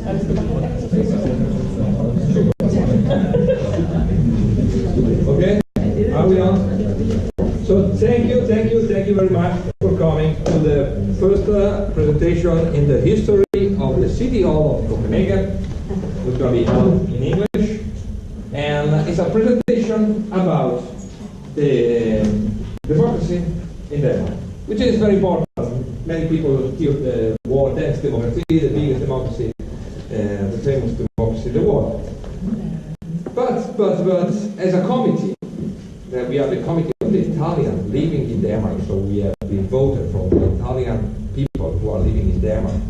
Okay, are we on? So thank you very much for coming to the first presentation in the history of the City Hall of Copenhagen, which is going to be held in English. And it's a presentation about the democracy in Denmark, which is very important. Many people hear the word Danish democracy, the biggest democracy, the famous democracy in the world. But as a committee, we are the committee of the Italian living in Denmark, so we have been voted from the Italian people who are living in Denmark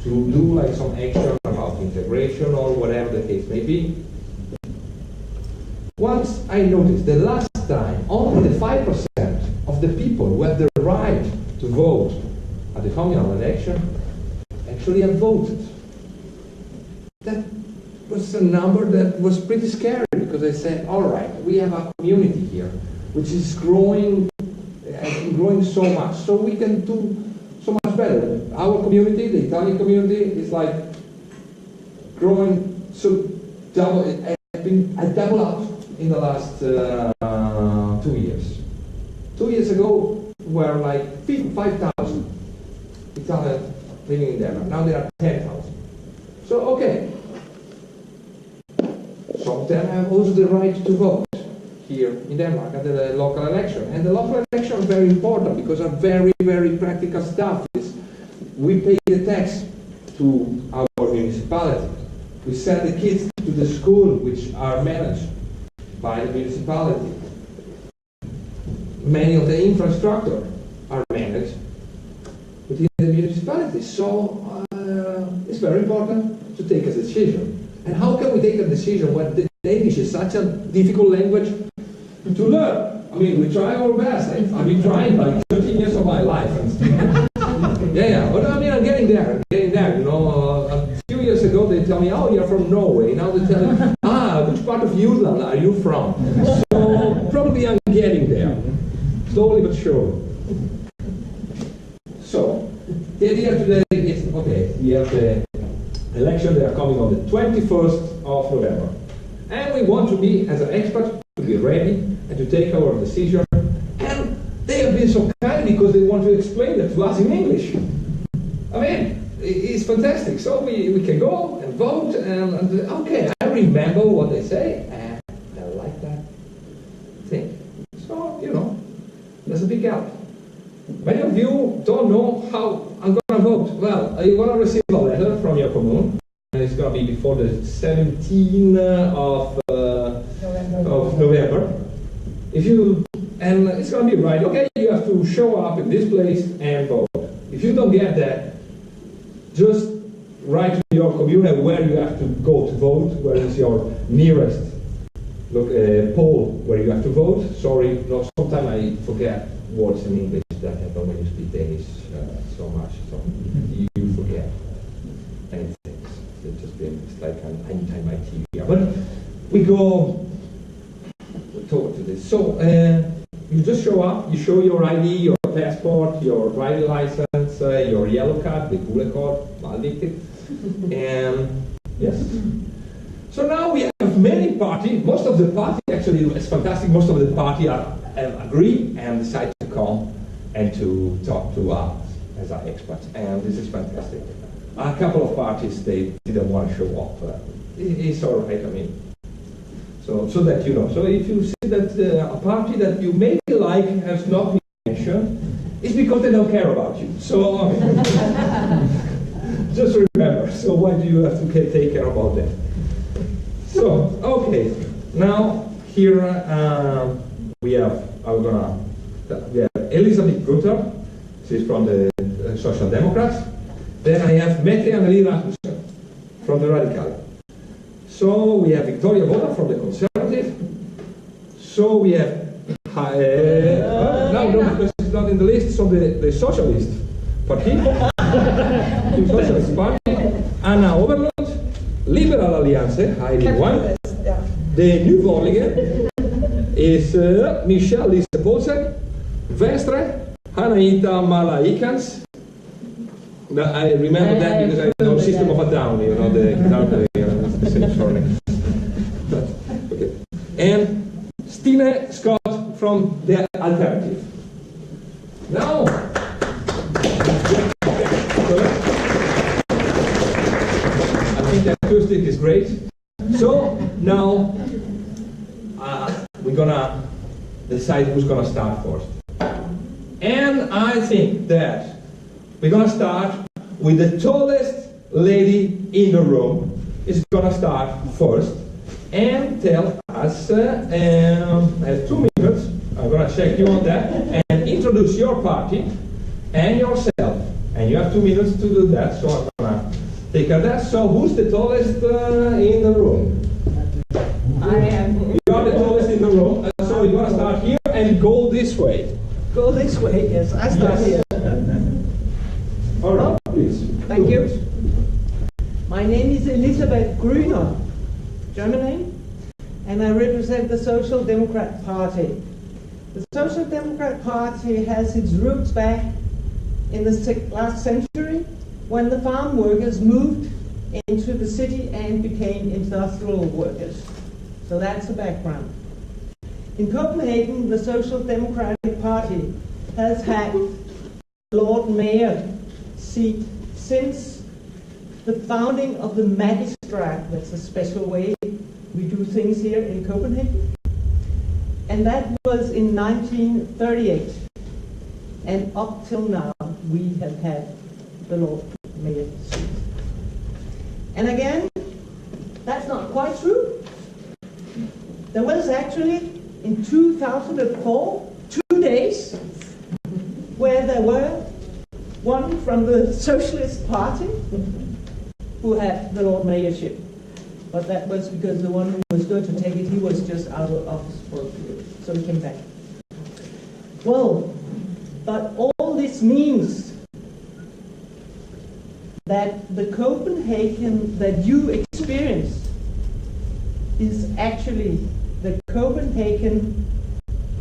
to do like some action about integration or whatever the case may be. Once I noticed the last time only the 5% of the people who have the right to vote at the communal election actually have voted. That was a number that was pretty scary, because I said, all right, we have a community here which is growing so much, so we can do so much better. Our community, the Italian community, is like growing so double. It has been double up in the last 2 years. 2 years ago, we were like 5,000 Italians living in Denmark. Now there are 10,000. So okay. Some of them have also the right to vote here in Denmark at the local election. And the local election is very important because of very, very practical stuff. We pay the tax to our municipality. We send the kids to the school which are managed by the municipality. Many of the infrastructure are managed within the municipality. So it's very important to take a decision. And how can we take a decision when the Danish is such a difficult language to learn? I mean, we try our best. I've been trying like 13 years of my life. Yeah. But I mean, I'm getting there. You know, a few years ago they tell me, oh, you're from Norway. Now they tell me, which part of Jutland are you from? So probably I'm getting there, slowly but surely. So the idea today is, okay, we have the election, they are coming on the 21st of November. And we want to be, as an expert, to be ready and to take our decision. And they have been so kind because they want to explain it to us in English. I mean, it's fantastic. So we can go and vote and okay, I remember what they say and I like that thing. So, you know, there's a big help. Many of you don't know how I'm going to vote. Well, you're going to receive a letter from your commune, and it's going to be before the 17th of November. And it's going to be right. Okay, you have to show up in this place and vote. If you don't get that, just write to your commune where you have to go to vote. Where is your nearest poll where you have to vote? Sorry, no, sometimes I forget words in English that happen when you speak Danish so much, so you forget anything. It's like anytime I TV. But we go talk to this. So you just show up, you show your ID, your passport, your driving license, your yellow card, the gule card, valide, and yes. So now we have many parties. Most of the party actually it's fantastic. Most of the party agree and decide to come and to talk to us as our experts, and this is fantastic. A couple of parties they didn't want to show up. It's all right. I mean, so that you know. So if you see that a party that you maybe like has not been mentioned, it's because they don't care about you. So just remember. So why do you have to take care about that? So okay, now here we have Elizabeth Grutter. She's from the Social Democrats. Then I have Mette Anneli Rasmussen from the Radical. So we have Victoria Voda from the Conservative. So we have no, because it's not in the list. So the Socialist Party, the Socialist Party, Anna Overlund, Liberal Alliance, Heidi One. The Nyborgerlige is Michelle Lise Poulsen, Venstre, Hanaita Malaikans. I remember that because I know System of a Down, you know, the from the alternative. Now, I think the acoustic is great. So now we're gonna decide who's gonna start first. And I think that we're gonna start with the tallest lady in the room. Is gonna start first and tell us, has 2 minutes, I'm gonna check you on that, and introduce your party and yourself. And you have 2 minutes to do that, so I'm gonna take care of that. So who's the tallest in the room? I am. You are the tallest in the room, so we're gonna start here and go this way. Go this way, yes, I start here. All right, please. Thank you. My name is Elisabeth Grüner, German name, and I represent the Social Democrat Party. The Social Democrat Party has its roots back in the last century when the farm workers moved into the city and became industrial workers. So that's the background. In Copenhagen, the Social Democratic Party has had Lord Mayor seat since the founding of the magistrate. That's a special way we do things here in Copenhagen. And that was in 1938. And up till now, we have had the Lord Mayor seat. And again, that's not quite true. There was actually, in 2004, 2 days where there were one from the Socialist Party who had the Lord Mayorship. But that was because the one who was going to take it, he was just out of office for a period, so he came back. Well, but all this means that the Copenhagen that you experience is actually the Copenhagen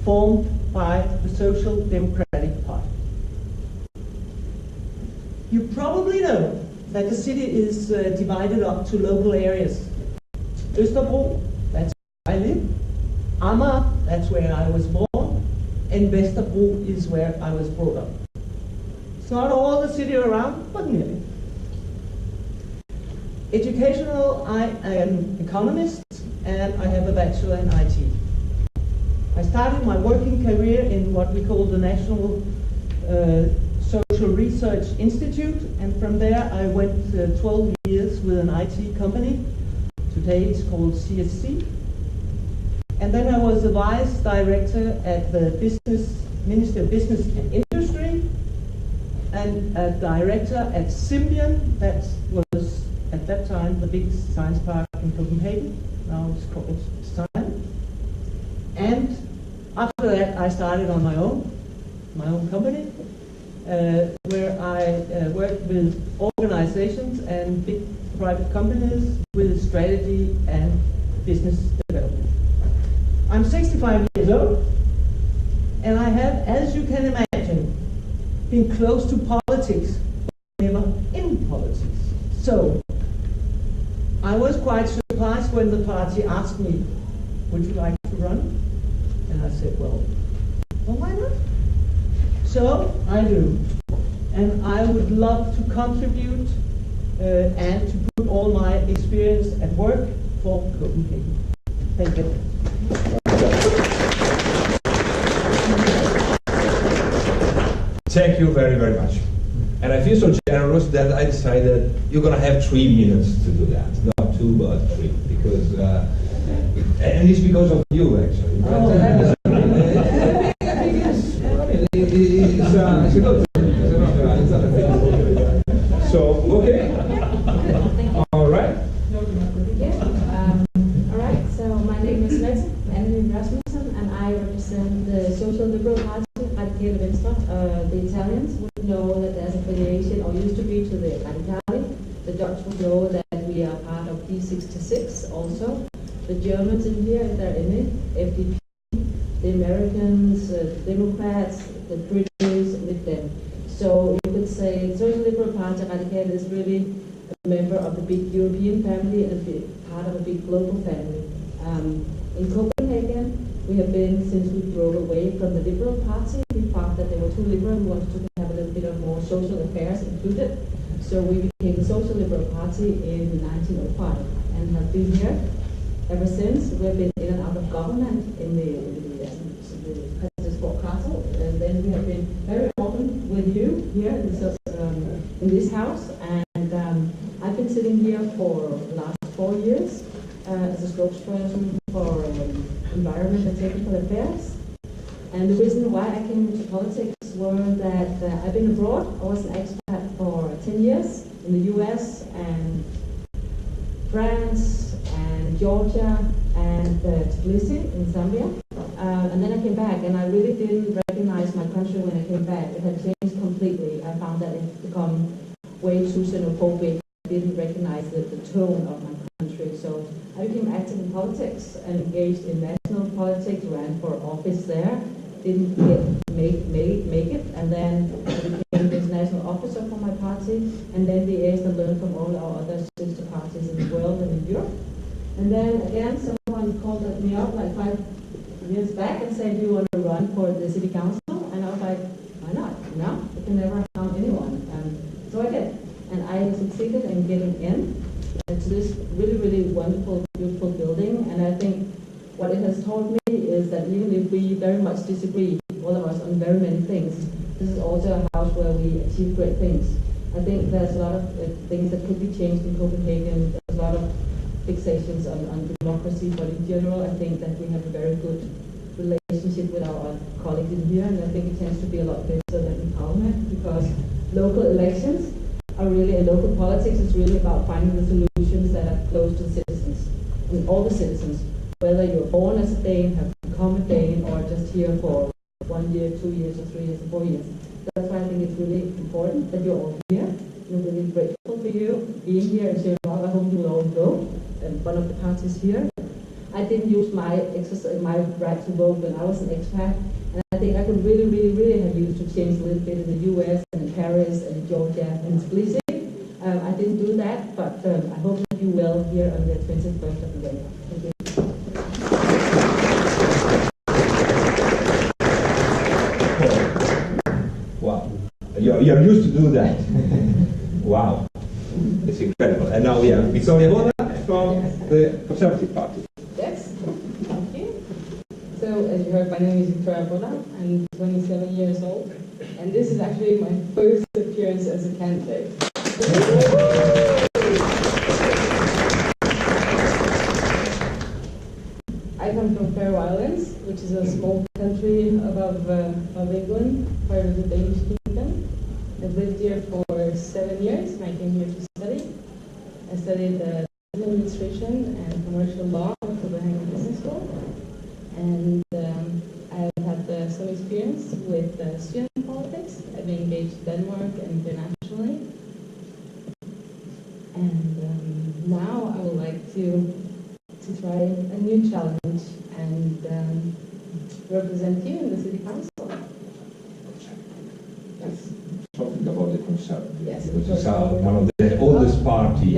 formed by the Social Democratic Party. You probably know that the city is divided up to local areas. Østerbro, that's where I live. Amager, that's where I was born. And Vesterbro is where I was brought up. It's not all the city around, but nearly. Educational, I am an economist, and I have a bachelor in IT. I started my working career in what we call the National Social Research Institute, and from there I went 12 years with an IT company. Today it's called CSC. And then I was the vice director at the Ministry of Business and Industry, and a director at Symbian, that was at that time the biggest science park in Copenhagen. Now it's called Stein. And after that I started on my own company, where I worked with organizations and big private companies with strategy and business development. I'm 65 years old, and I have, as you can imagine, been close to politics, but never in politics. So, I was quite surprised when the party asked me, would you like to run? And I said, well, why not? So, I do. And I would love to contribute and to put all my experience at work for Copenhagen. Thank you. Thank you very, very much. And I feel so generous that I decided you're going to have 3 minutes to do that. Not 2, but 3. Because, and it's because of you, actually. Oh, It's a good thing. So, okay. All right. All right, so my name is Mette Rasmussen, and I represent the Social Liberal Party, Radikale Venstre. The Italians would know that there's affiliation, or used to be, to the Radikale. The Dutch would know that we are part of D66 also. The Germans in here, if they're in it, FDP, the Americans, the Democrats, the British with them. So you could say the Social Liberal Party, Radikale, is really a member of the big European family and part of a big global family. In Copenhagen, We have been, since we broke away from the Liberal Party, we found that they were too liberal. We wanted to have a little bit of more social affairs included. So we became the Social Liberal Party in 1905 and have been here ever since. We've been in and out of government in the President's Court Castle, and then we have been very often with you here in this house. And I've been sitting here for the last 4 years as a spokesperson for environment and technical affairs. And the reason why I came into politics was that I've been abroad. I was an expat for 10 years in the US and France and Georgia and Tbilisi in Zambia. And then I came back, and I really didn't recognize my country when I came back. It had changed completely. I found that it had become way too xenophobic. I didn't recognize the tone of my country. So I became active in politics and engaged in national politics, ran for office there, didn't make it, and then I became this national officer for my party, and then liaised and learned from all our other sister parties in the world and in Europe. And then again, someone called me up like 5 years back and said, "Do you want to run for the city council?" And I was like, "Why not? No, I can never found anyone." So I did, and I succeeded in getting in to this really, really wonderful, beautiful building. And I think what it has taught me is that even if we very much disagree, all of us, on very many things, this is also a house where we achieve great things. I think there's a lot of things that could be changed in Copenhagen. There's a lot of fixations on democracy, but in general, I think that we have a very good relationship with our colleagues in here, and I think it tends to be a lot better than in Parliament, because local elections are really, and local politics is really about finding the solutions that are close to the citizens, I mean, all the citizens, whether you're born as a Dane, have become a Dane, or just here for 1 year, 2 years, or 3 years, or 4 years. That's why I think it's really important that you're all here. I'm really grateful for you being here and sharing out. I hope you will all go. And one of the parties here. I didn't use my right to vote when I was an expat, and I think I could really, really, really have used to change a little bit in the US and in Paris and in Georgia and in Tbilisi. I didn't do that, but I hope that you will here on the 21st of November. Thank you. Wow, you're used to do that. Wow, it's incredible. And now we have Victoria Bona from the Conservative Party. Yes, thank you. So, as you heard, my name is Victoria Bona. I'm 27 years old, and this is actually my first appearance as a candidate. I come from Faroe Islands, which is a small country above England, part of the Danish kingdom. I've lived here for 7 years, and I came here to study. I studied administration and commercial law at Copenhagen Business School, and I've had some experience with student politics. I've been engaged in Denmark and internationally, and now I would like to try a new challenge and represent you in the city council. Yes. Talking about the Conservative, Yes, which is one of the oldest parties,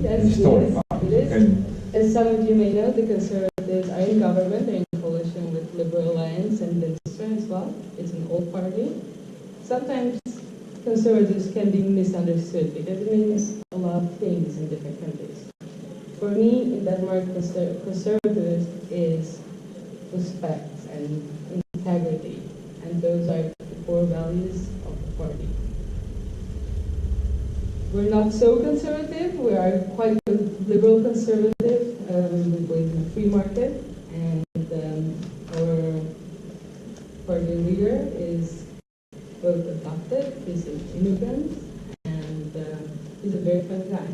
historic parties. It is. As some of you may know, the Conservatives are in government. They're in coalition with Liberal Alliance and Venstre as well. It's an old party. Sometimes Conservatives can be misunderstood because it means a lot of things in different countries. For me, in Denmark, Conservatives is respect and integrity, and those are the core values of the party. We're not so conservative. We are quite liberal conservative. We believe in a free market, and our party leader is both adopted, he's an immigrant, and he's a very fun guy.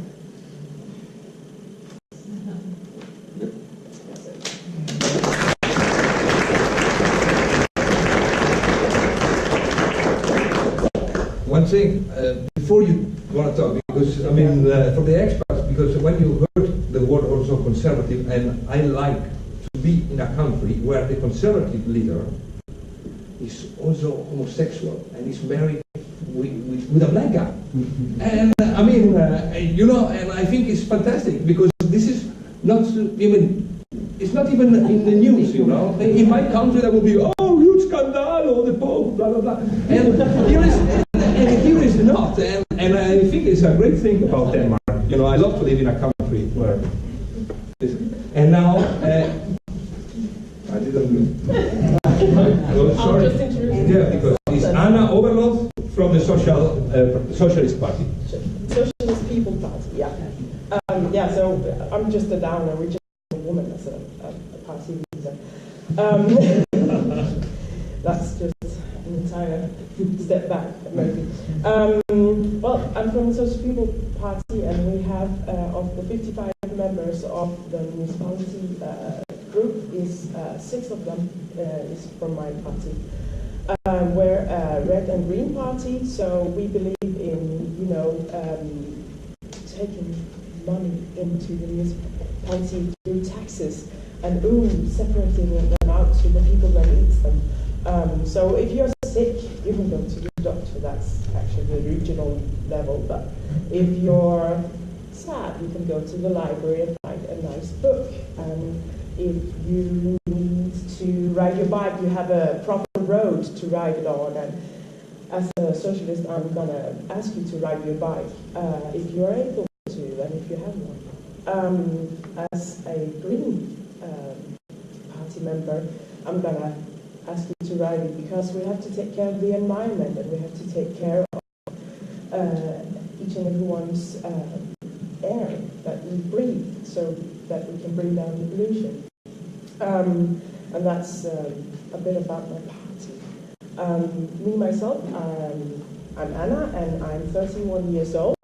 One thing, before you want to talk, because I mean, for the experts, because when you heard the word also conservative, and I like to be in a country where the conservative leader is also homosexual and is married with a black guy. And I mean, you know, and I think it's fantastic because this is not, I mean, it's not even in the news, you know. In my country, there will be, oh, huge scandal, the Pope, blah, blah, blah. And here is not. And I think it's a great thing about Denmark. You know, I love to live in a country where this. And now, I didn't. Oh, sorry. I'll just introduce Yeah, because it's Anna Overloth from the Socialist Party. Socialist People Party, yeah. Yeah, so I'm just a downer. We're just a woman as a party leader. That's just an entire step back, maybe. Well, I'm from the Social People Party, and we have, of the 55 members of the municipality group, is 6 of them is from my party. We're a red and green party, so we believe in, you know, taking money into the municipality through taxes and separating them out to the people that needs them. So if you're sick, you can go to the doctor. That's actually the regional level. But if you're sad, you can go to the library and find a nice book. If you need to ride your bike, you have a proper road to ride it on. And as a socialist, I'm going to ask you to ride your bike if you're able to, and if you have one. As a Green Party member, I'm going to ask you to ride it because we have to take care of the environment, and we have to take care of each and everyone's air that we breathe, so that we can bring down the pollution. And that's a bit about my party. Me, myself, I'm Anna, and I'm 31 years old.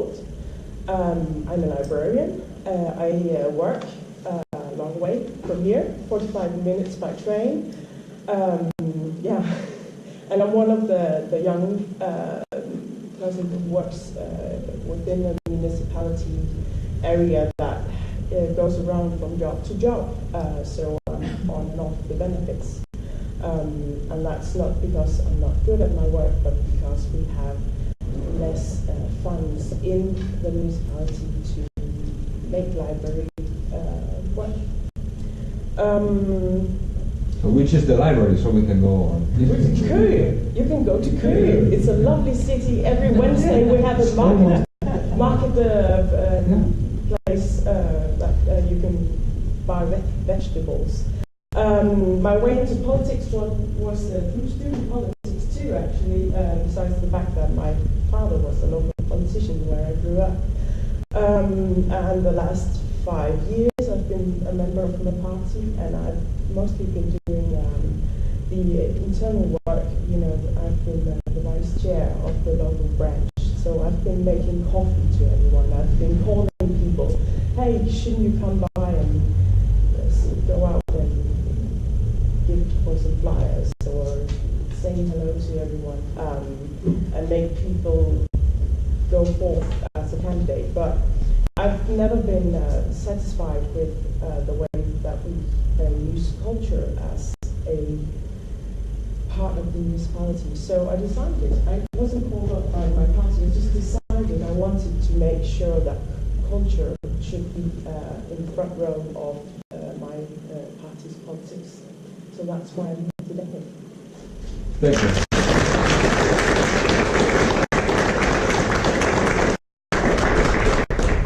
I'm a librarian. I work a long way from here, 45 minutes by train. Yeah, and I'm one of the young person who works within the municipality area that goes around from job to job, so I'm on and off the benefits. And that's not because I'm not good at my work, but because we have less funds in the municipality to make library work. So which is the library, so we can go on? Kurier. You can go to Kurier. It's a lovely city. Every Wednesday we have a market place that you can buy vegetables. My way into politics was through student politics too, actually, besides the fact that my father was a local politician where I grew up. And the last 5 years I've been a member of the party, and I've mostly been doing the internal work. You know, I've been the vice chair of the local branch, so I've been making coffee to everyone. I've been calling people, hey, shouldn't you come by and go out and give people some flyers or saying hello to everyone, and make people go forth as a candidate. But I've never been satisfied with the way that we use culture as a part of the municipality. So I decided, I wasn't called up by my party, I just decided I wanted to make sure that culture should be in the front row of my party's politics. So that's why I'm here today. Thank you.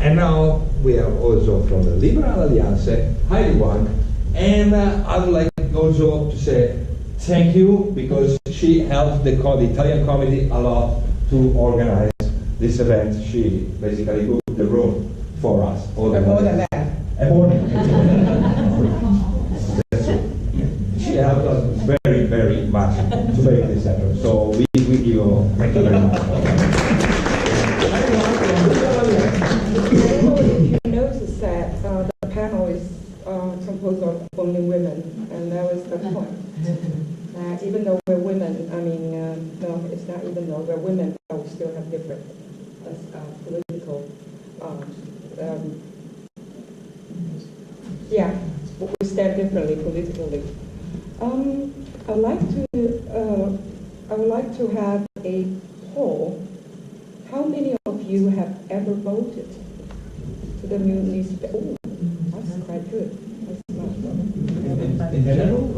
And now we are also from the Liberal Alliance, Heidi Wang, and I would like also to say thank you, because she helped the Italian committee a lot to organize this event. She basically booked the room for us. More than that. That's true. She helped us very, very much to make this happen. So we give you thank you very much. You notice that the panel is composed of only women, and that was the point. Even though we're women, I mean, no, it's not even though we're women, but we still have different political, yeah, we stand differently politically. I would like to have a poll. How many of you have ever voted to the municipal? Oh, that's quite good. That's not in general?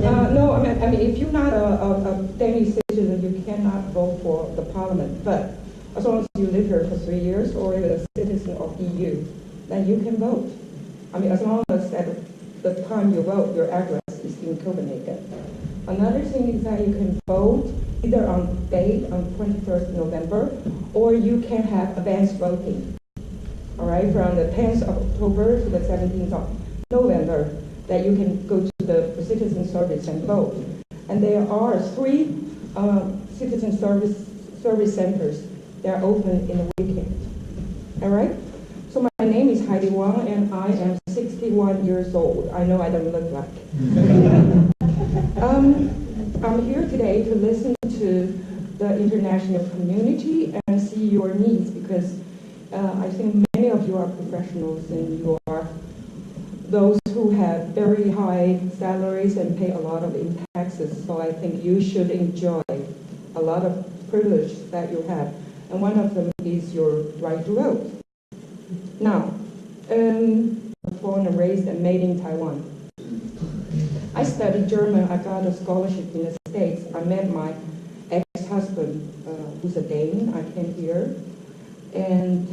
No, I mean, if you're not a Danish citizen, you cannot vote for the parliament. But as long as you live here for 3 years or you're a citizen of EU, then you can vote. I mean, as long as at the time you vote, your address is in Copenhagen. Another thing is that you can vote either on date on 21st November, or you can have advanced voting. All right, from the 10th of October to the 17th of November, that you can go to the citizen service and vote. And there are 3 citizen service centers that are open in the weekend. All right? So my name is Heidi Wang, and I am 61 years old. I know I don't look like. I'm here today to listen to the international community and see your needs, because I think many of you are professionals and you are those who have very high salaries and pay a lot of taxes. So I think you should enjoy a lot of privilege that you have. And one of them is your right to vote. Now, I'm born and raised and made in Taiwan. I studied German. I got a scholarship in the States. I met my ex-husband, who's a Dane. I came here, and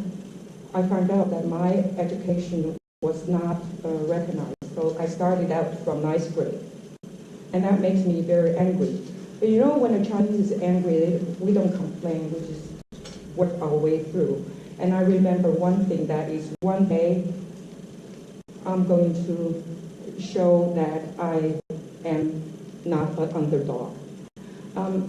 I found out that my education was not recognized. So I started out from 9th grade, and that makes me very angry. But you know, when a Chinese is angry, we don't complain. We just work our way through. And I remember one thing, that is one day I'm going to show that I am not an underdog.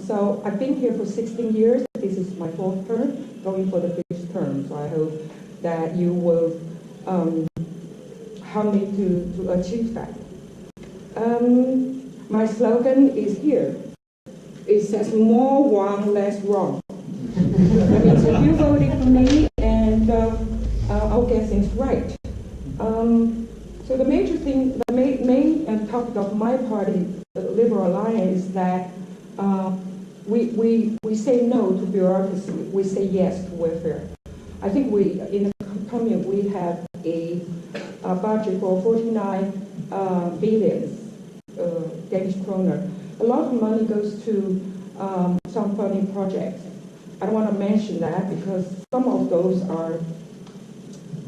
So I've been here for 16 years. This is my 4th term, going for the 5th term. So I hope that you will help me to achieve that. My slogan is here. It says more wrong, less wrong. That means if you voted for me, and I'll get things right. So the major thing, the main topic of my party, the Liberal Alliance, is that we say no to bureaucracy. We say yes to welfare. I think in the Commune we have a budget for 49 billion Danish kroner. A lot of money goes to some funny projects. I don't want to mention that because some of those are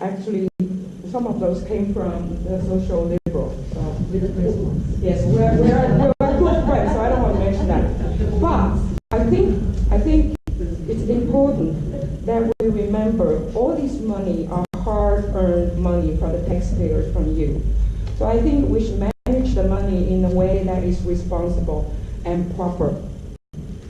actually, some of those came from the social liberal. Yes, we're good friends, so I don't want to mention that. But I think it's important that we remember all this money are hard-earned money from the taxpayers, from you. So I think we should manage the money in a way that is responsible and proper.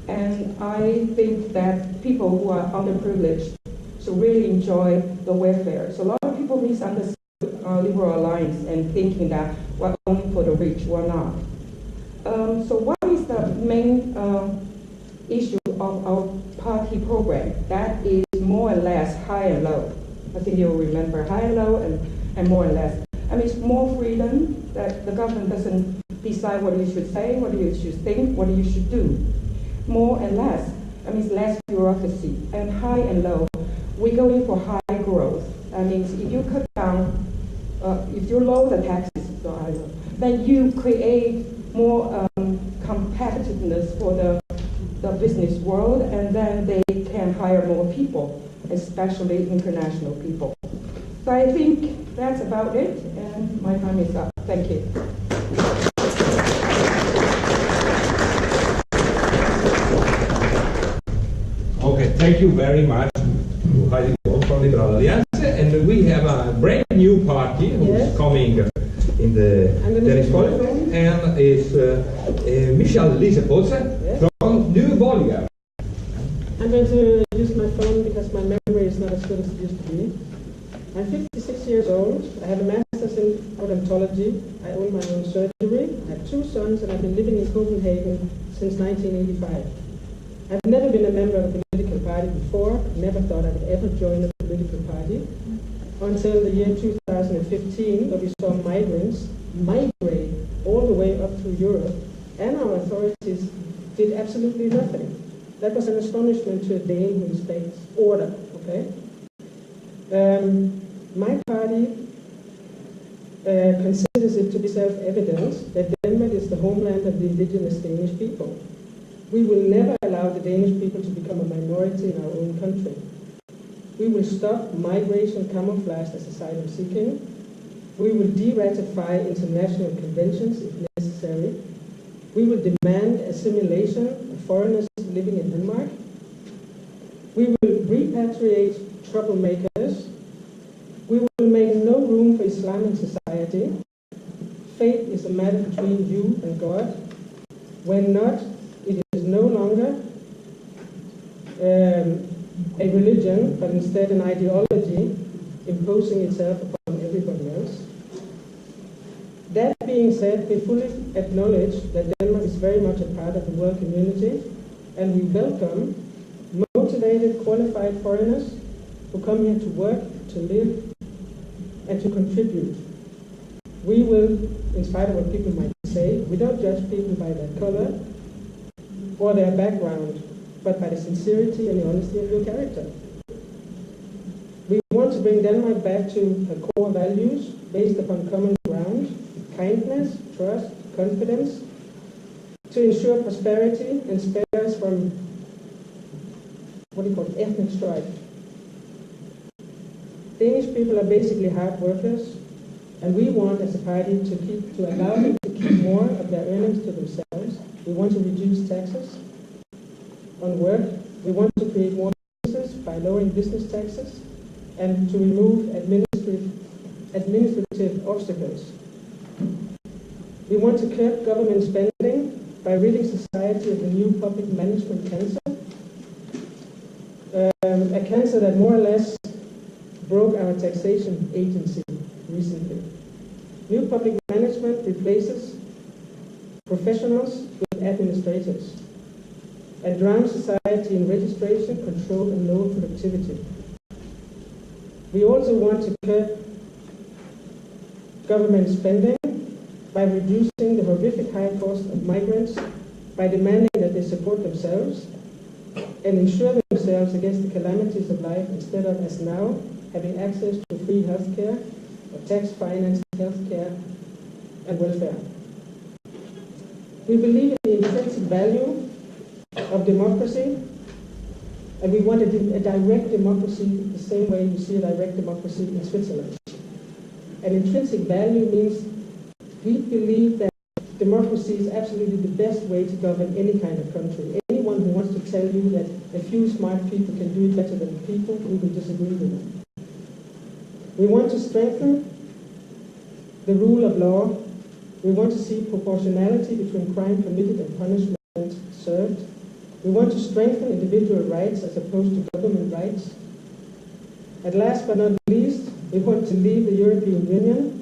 And I think that people who are underprivileged should really enjoy the welfare. So a lot of people misunderstand Liberal Alliance and thinking that we're only for the rich. We're not. So what is the main issue of our party program? That is more or less high and low. I think you'll remember high and low and more or less. I mean, it's more freedom, that the government doesn't decide what you should say, what you should think, what you should do. More and less. That means less bureaucracy. And high and low. We go in for high growth. That means if you cut down, if you lower the taxes, then you create more competitiveness for the business world, and then they can hire more people, especially international people. So I think that's about it, and my time is up. Thank you. Okay, thank you very much to Heidi from Liberal Alliance. And we have a brand new party who's coming in the Danish parliament, and is Michelle Lise-Poulsen from New Bolivia. I'm going to use my phone because my memory is not as good as it used to be. I'm 56 years old. I have a master's in odontology. I own my own surgery. I have 2 sons, and I've been living in Copenhagen since 1985. I've never been a member of a political party before. Never thought I would ever join a political party until the year 2015, where we saw migrants migrate all the way up to Europe, and our authorities did absolutely nothing. That was an astonishment to a Dane who expects order. Okay. My party considers it to be self-evident that Denmark is the homeland of the indigenous Danish people. We will never allow the Danish people to become a minority in our own country. We will stop migration camouflaged as asylum seeking. We will de-ratify international conventions if necessary. We will demand assimilation of foreigners living in Denmark. We will repatriate troublemakers. We will make no room for Islam in society. Faith is a matter between you and God. When not, it is no longer a religion, but instead an ideology imposing itself upon everybody else. That being said, we fully acknowledge that Denmark is very much a part of the world community, and we welcome motivated, qualified foreigners who come here to work, to live, and to contribute. We will, in spite of what people might say, we don't judge people by their color or their background, but by the sincerity and the honesty of your character. We want to bring Denmark back to her core values based upon common ground, kindness, trust, confidence, to ensure prosperity and spare us from ethnic strife. Danish people are basically hard workers, and we want as a party to allow them to keep more of their earnings to themselves. We want to reduce taxes on work. We want to create more businesses by lowering business taxes and to remove administrative obstacles. We want to curb government spending by ridding society of the new public management cancer, a cancer that more or less broke our taxation agency recently. New public management replaces professionals with administrators and drowns society in registration, control, and lower productivity. We also want to curb government spending by reducing the horrific high cost of migrants, by demanding that they support themselves and insure themselves against the calamities of life instead of, as now, having access to free healthcare or tax-financed healthcare and welfare. We believe in the intrinsic value of democracy, and we want a direct democracy the same way you see a direct democracy in Switzerland. An intrinsic value means we believe that democracy is absolutely the best way to govern any kind of country. Anyone who wants to tell you that a few smart people can do it better than people, we will disagree with them. We want to strengthen the rule of law. We want to see proportionality between crime committed and punishment served. We want to strengthen individual rights as opposed to government rights. And last but not least, we want to leave the European Union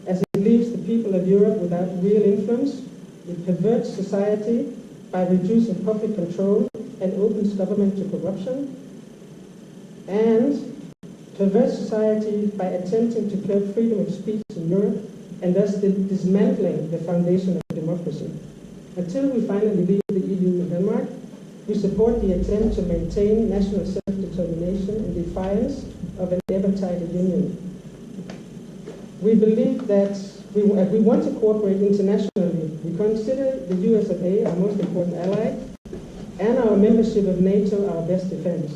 as it leaves the people of Europe without real influence. It perverts society by reducing public control and opens government to corruption, and perverts society by attempting to curb freedom of speech in Europe and thus dismantling the foundation of democracy. Until we finally leave the EU and Denmark, we support the attempt to maintain national self-determination in defiance of an ever-tighter union. We believe that we want to cooperate internationally. We consider the US of A our most important ally, and our membership of NATO our best defense.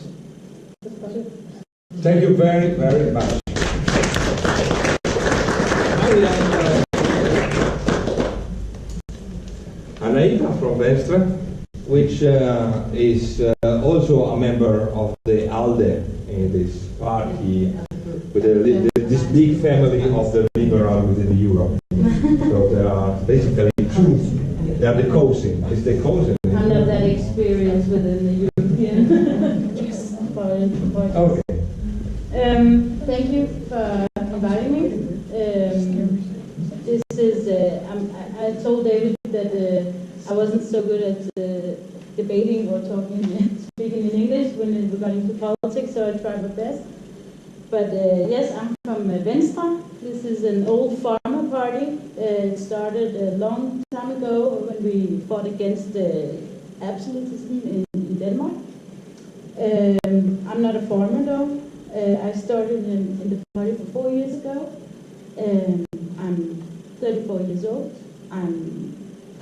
Thank you very, very much. Anaita from Venstre, which is also a member of the ALDE in this party, with this big family of the liberal within Europe. So there are basically two. They are the cousin. Is the cousin? I'm not that experienced within the European party. Okay. Thank you for inviting me. This is, I told David that I wasn't so good at debating or speaking in English when regarding to politics, so I tried my best. But yes, I'm from Venstre. This is an old farmer party. It started a long time ago when we fought against absolutism in Denmark. I'm not a farmer though. I started in the party for 4 years ago. I'm 34 years old. I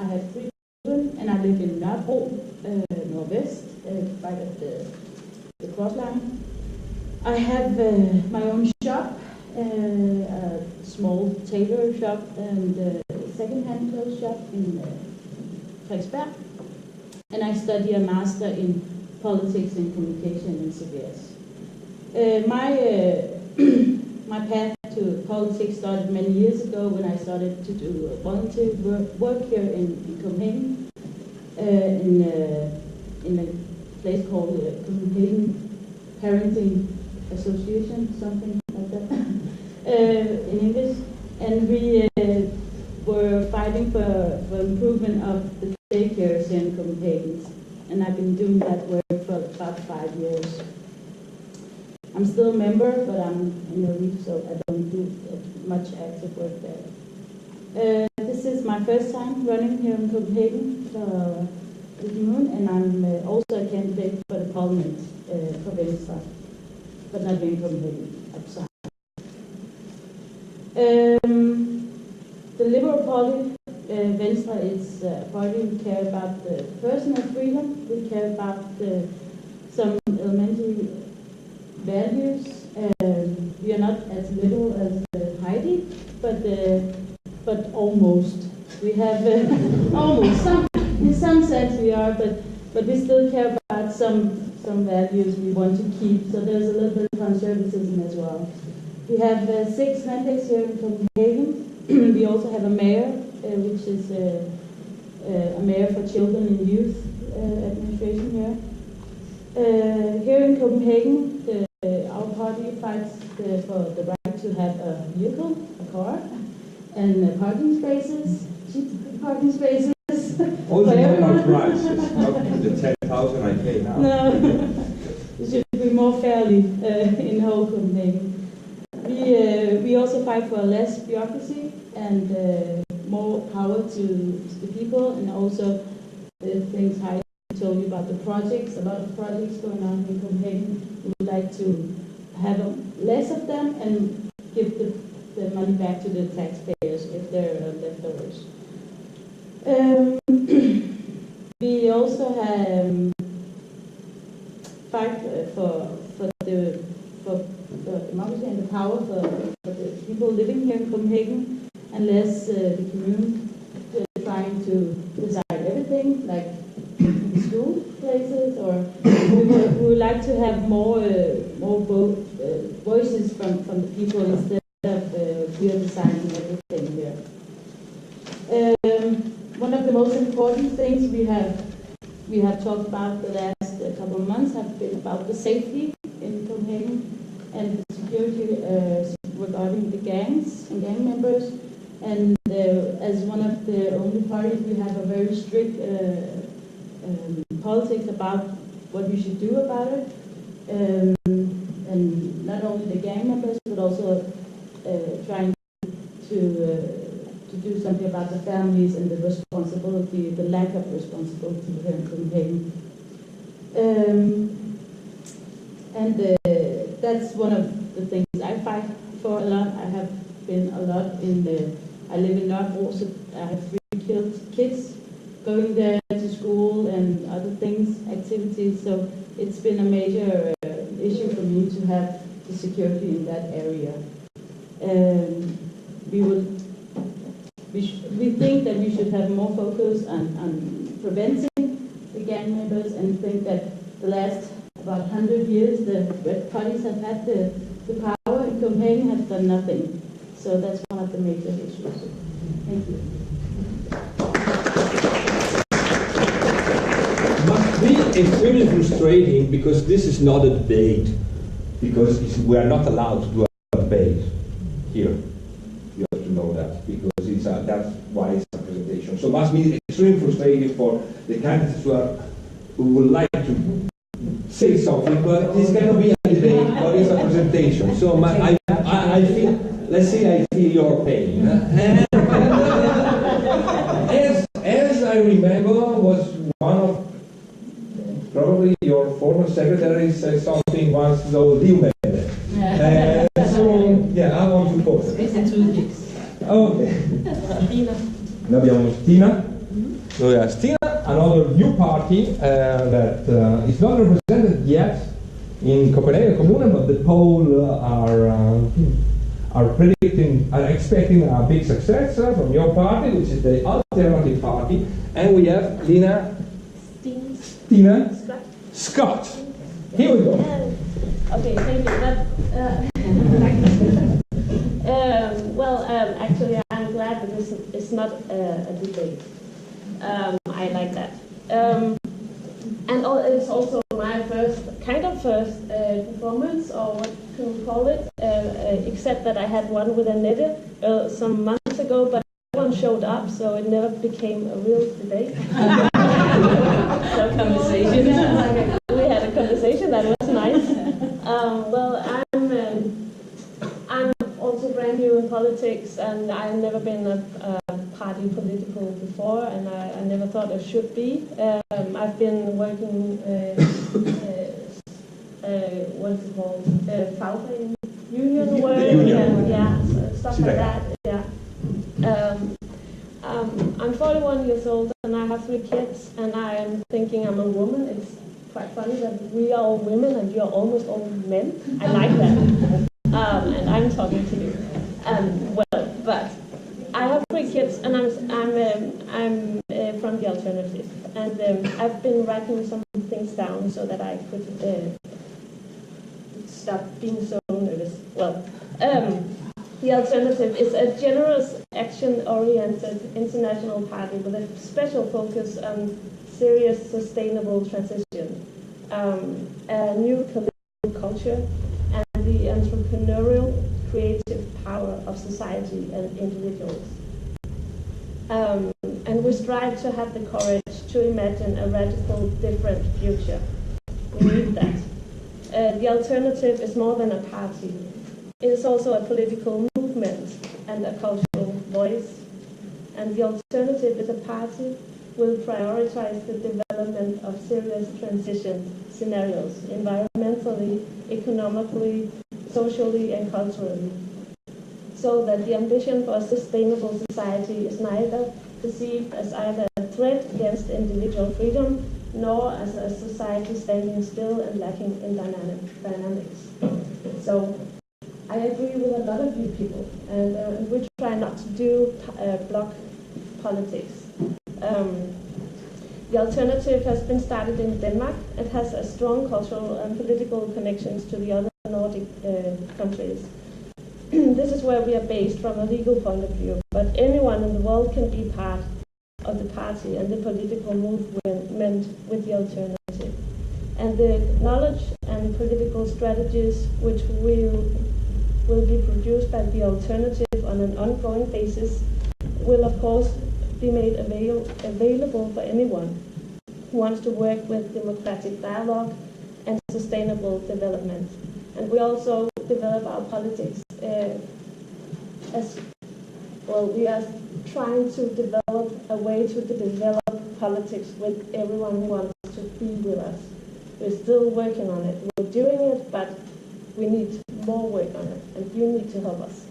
have 3 children, and I live in Nørrebro, Northwest, right at the cross line. I have my own shop, a small tailor shop and a second-hand clothes shop in Frederiksberg. And I study a master in politics and communication in CBS. My path to politics started many years ago when I started to do volunteer work here in Copenhagen, in a place called Copenhagen Parenting Association, something like that, in English. And we were fighting for improvement of the daycares here in Copenhagen. And I've been doing that work for about 5 years. I'm still a member, but I'm in a leave, so I don't do much active work there. This is my first time running here in Copenhagen for the Commune, and I'm also a candidate for the parliament for Venstre, but not in Copenhagen, outside. The Liberal Party, Venstre, is a party who care about the personal freedom. We care about some elementary values. We are not as liberal as Heidi, but almost. We have almost in some sense we are, but we still care about some values we want to keep. So there's a little bit of conservatism as well. We have 6 mandates here in Copenhagen. We also have a mayor, which is a mayor for children and youth administration here. Here in Copenhagen, our party fights for the right to have a vehicle, a car, and parking spaces, cheap parking spaces. Also not prices, not the 10,000 I pay now. No, it should be more fairly in whole Copenhagen. We also fight for less bureaucracy and more power to the people, and also the things Heidi told you about the projects, a lot of projects going on in Copenhagen. We would like to have less of them and give the money back to the taxpayers if there are leftovers. We also have fight for democracy and the power for the people living here in Copenhagen, unless the commune is trying to decide everything, like school places, or we would like to have more voices from the people instead of we are deciding everything here. One of the most important things we have talked about the last couple of months have been about the safety in Copenhagen and the security regarding the gangs and gang members. And as one of the only parties, we have a very strict politics about what we should do about it. And not only the gang members, but also trying to do something about the families and the responsibility, the lack of responsibility here in Copenhagen. And that's one of the things I fight for a lot. I have been a lot I live in Nørrebro, so I have 3 kids going there to school and other things, activities. So it's been a major issue for me to have the security in that area. We think that we should have more focus on preventing the gang members, and think that the last about 100 years the red parties have had the power in Copenhagen have done nothing. So that's one of the major issues. Thank you. Must be extremely frustrating, because this is not a debate, because we are not allowed to do a debate here. You have to know that, because that's why it's a presentation. So it must be extremely frustrating for the candidates who would like to say something, but this cannot be a debate, but it's a presentation. So I feel, let's say I feel your pain. As I remember, was one of probably your former secretary said something once, so you made it. So yeah, I want to pause. It's a toothpicks. Okay. Stina. Noi abbiamo Stina. Noi abbiamo Stina, another new party that is not represented yet in Copenhagen Communal, but the poll are expecting a big success from your party, which is the Alternative Party, and we have Lina. Stina Scott. Here we go. Okay, thank you. Actually, I'm glad that this is not a debate. I like that. And it's also my first performance, or what can we call it, except that I had one with Annette some months ago, but no one showed up, so it never became a real debate. Conversation. We had a conversation, that was nice. I'm also brand new in politics, and I've never been a party political before, and I never thought I should be. I've been working, what's it called, fagforening, union work, and stuff like that. Yeah. I'm 41 years old, and I have 3 kids, and I am thinking I'm a woman. It's quite funny that we are all women and you're almost all men. I like that. And I'm talking to you. But I have 3 kids, and I'm from the Alternative, and I've been writing some things down so that I could stop being so nervous. The Alternative is a generous, action-oriented international party with a special focus on serious, sustainable transition, a new political culture, and the entrepreneurial, creative power of society and individuals. And we strive to have the courage to imagine a radical, different future. We need that. The Alternative is more than a party. It is also a political movement and a cultural voice. And the Alternative is a party will prioritize the development of serious transition scenarios, environmentally, economically, socially, and culturally, so that the ambition for a sustainable society is neither perceived as either a threat against individual freedom, nor as a society standing still and lacking in dynamics. So I agree with a lot of you people, and we try not to do block politics. The Alternative has been started in Denmark. It has a strong cultural and political connections to the other Nordic countries. This is where we are based from a legal point of view, but anyone in the world can be part of the party and the political movement with the Alternative. And the knowledge and political strategies which will be produced by the Alternative on an ongoing basis will of course be made available for anyone who wants to work with democratic dialogue and sustainable development. And we also develop our politics as well. We are trying to develop a way to develop politics with everyone who wants to be with us. We're still working on it. We're doing it, but we need more work on it, and you need to help us.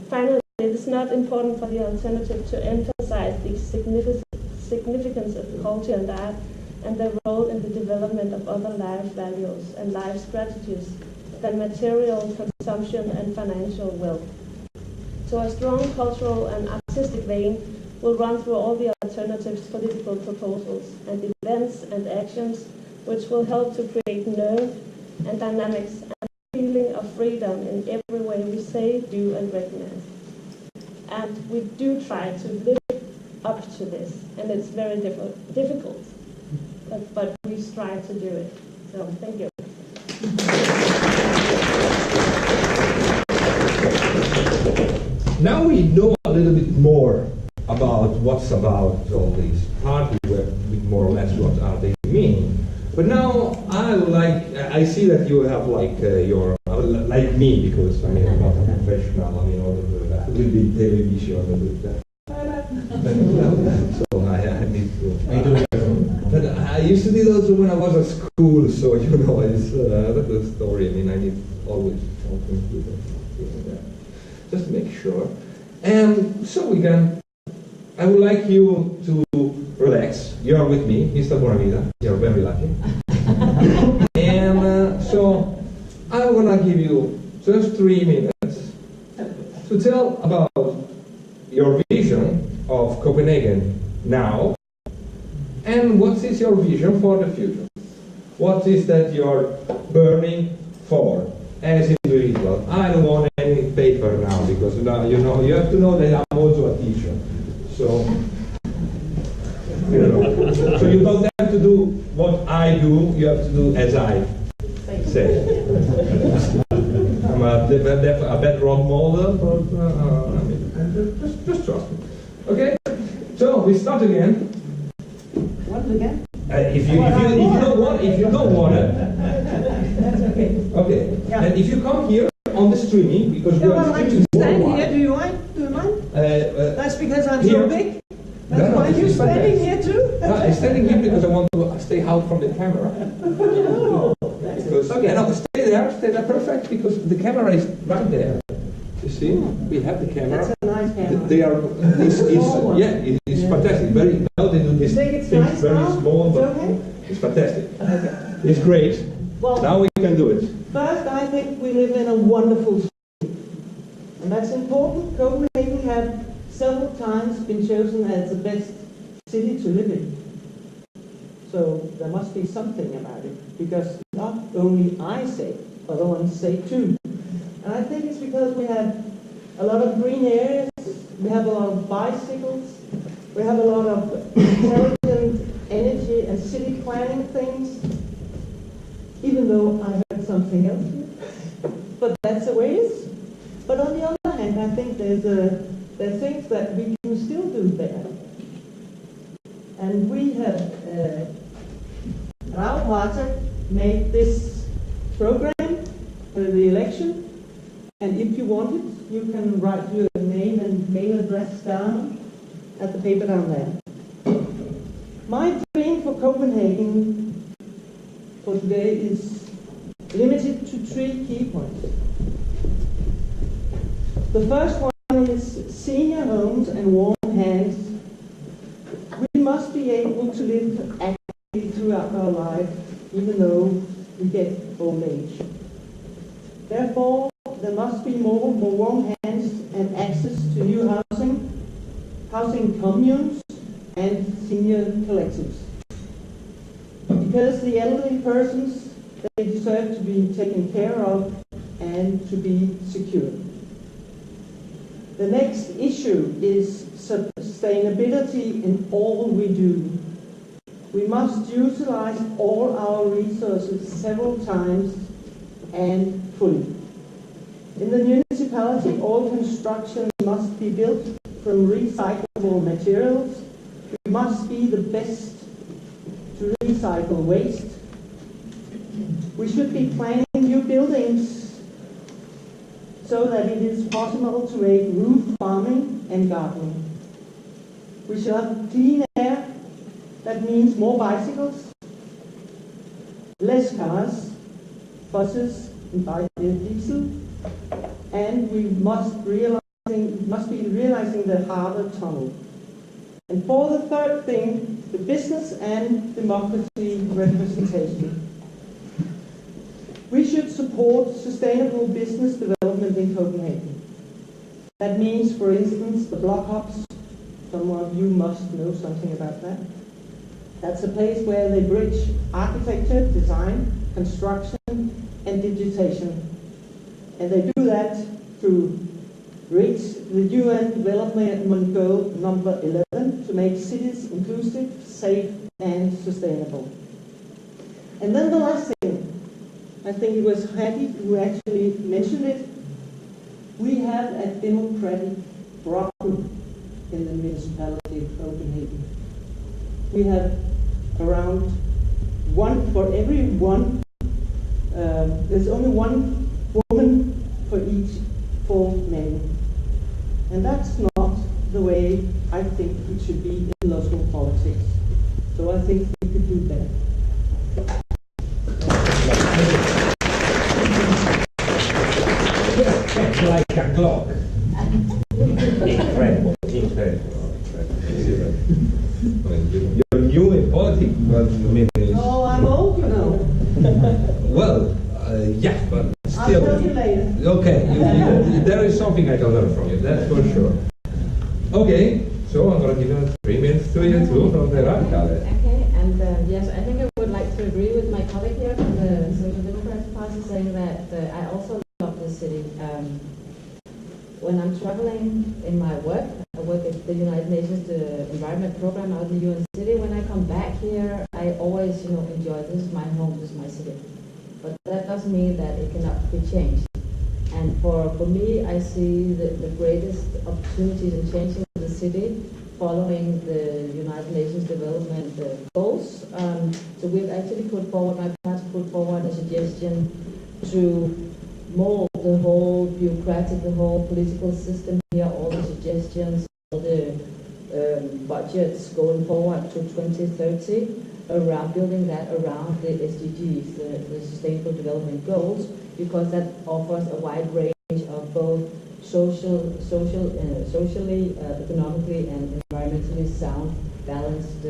Finally, it is not important for the Alternative to emphasize the significance of culture and art and their role in the development of other life values and life strategies than material consumption and financial wealth. So a strong cultural and artistic vein will run through all the Alternative's political proposals and events and actions, which will help to create nerve and dynamics and a feeling of freedom in every way we say, do, and recognize. And we do try to live up to this, and it's very difficult, but we strive to do it. So, thank you. Now we know a little bit more about what's about all these parties, more or less what are they meaning. But now I see that you have like like me, because I mean I'm not a professional. I mean all of that will be television with that. So I need to. But I used to do those when I was at school, so you know it's that's the story. I mean I need always something to do that. just to make sure. And so I would like you to relax. You are with me, Mr. Bonavita. You're very lucky. And so I want to give you just 3 minutes to tell about your vision of Copenhagen now, and what is your vision for the future? What is that you're burning for as individual? I don't want any paper now, because now you have to know that I'm also a teacher. So so you don't have to do what I do, you have to do as I say. I'm a bad role model, but just trust me. Okay? So we start again. Once again? If you don't want it. That's okay. Okay. Yeah. And if you come here on the streaming, because we I are would like to streaming stand worldwide. here. Do you mind? Do you mind? That's because I'm here. so big. That's No, why this you're is standing fantastic. here too? No, I'm standing here because I want to stay out from the camera. Because, Okay. no, stay there, perfect, because the camera is right there. You see, we have the camera. That's a nice camera. They are, it's fantastic. Very, now they do this You think it's things nice very now? small, It's but okay? it's fantastic. Okay. It's great. Well, Now we can do it. first, I think we live in a wonderful city. And that's important. Copenhagen have several times been chosen as the best city to live in. So there must be something about it, because not only I say, other ones say too. And I think it's because we have a lot of green areas, we have a lot of bicycles, we have a lot of intelligent energy and city planning things, even though I heard something else. But that's the way it is. But on the other hand, I think there are things that we can still do better. And we have, our party made this program for the election. And if you want it, you can write your name and mail address down at the paper down there. My dream for Copenhagen for today is limited to 3 key points. The first one is senior homes and warm hands. We must be able to live actively throughout our life, even though we get old age. Therefore, there must be more warm hands and access to new housing communes and senior collectives. Because the elderly persons, they deserve to be taken care of and to be secure. The next issue is sustainability in all we do. We must utilize all our resources several times and fully. In the municipality, all construction must be built from recyclable materials. We must be the best to recycle waste. We should be planning new buildings so that it is possible to make roof farming and gardening. We should have clean air. That means more bicycles, less cars, buses and diesel, and we must be realizing the harbour tunnel. And for the third thing, the business and democracy representation. We should support sustainable business development in Copenhagen. That means, for instance, the block hubs. Some of you must know something about that. That's a place where they bridge architecture, design, construction, and digitization. And they do that to reach the UN Development Goal number 11 to make cities inclusive, safe, and sustainable. And then the last thing, I think it was Hattie who actually mentioned it. We have a democratic problem in the municipality of Copenhagen. We have around one for every one, there's only one woman for each 4 men. And that's not the way I think it should be in local politics. So I think we could do better. It's like a clock. Incredible. You're new in politics, but I mean, Oh, I'm old, you know. well, yeah, but I'll still. tell you later. Okay, there is something I can learn from you, that's for sure. Okay, so I'm going to give you 3 minutes to you too from the radical. Okay, and yes, I think I would like to agree with my colleague here from the Social Democratic Party saying that I also love this city. When I'm traveling in my work, I work at the United Nations the Environment Program out in the UN City. When I come back here, I always, enjoy this is my home, this is my city. But that doesn't mean that it cannot be changed. And for me, I see the greatest opportunities in changing the city following the United Nations Development Goals. So we've actually put forward, my party put forward a suggestion to mold the whole bureaucratic, the whole political system here, all the suggestions, all the budgets going forward to 2030, around building that around the SDGs, the Sustainable Development Goals, because that offers a wide range of both socially, economically, and environmentally sound, balanced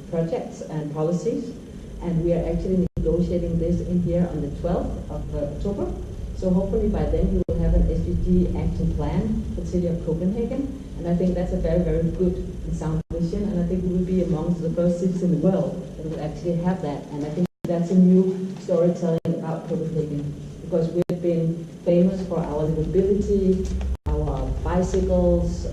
projects and policies. And we are actually negotiating this in here on the 12th of October. So hopefully by then we will have an SDG action plan for the city of Copenhagen. And I think that's a very, very good and sound vision. And I think we will be amongst the first cities in the world that will actually have that. And I think that's a new storytelling about Copenhagen. Because we've been famous for our livability, our bicycles,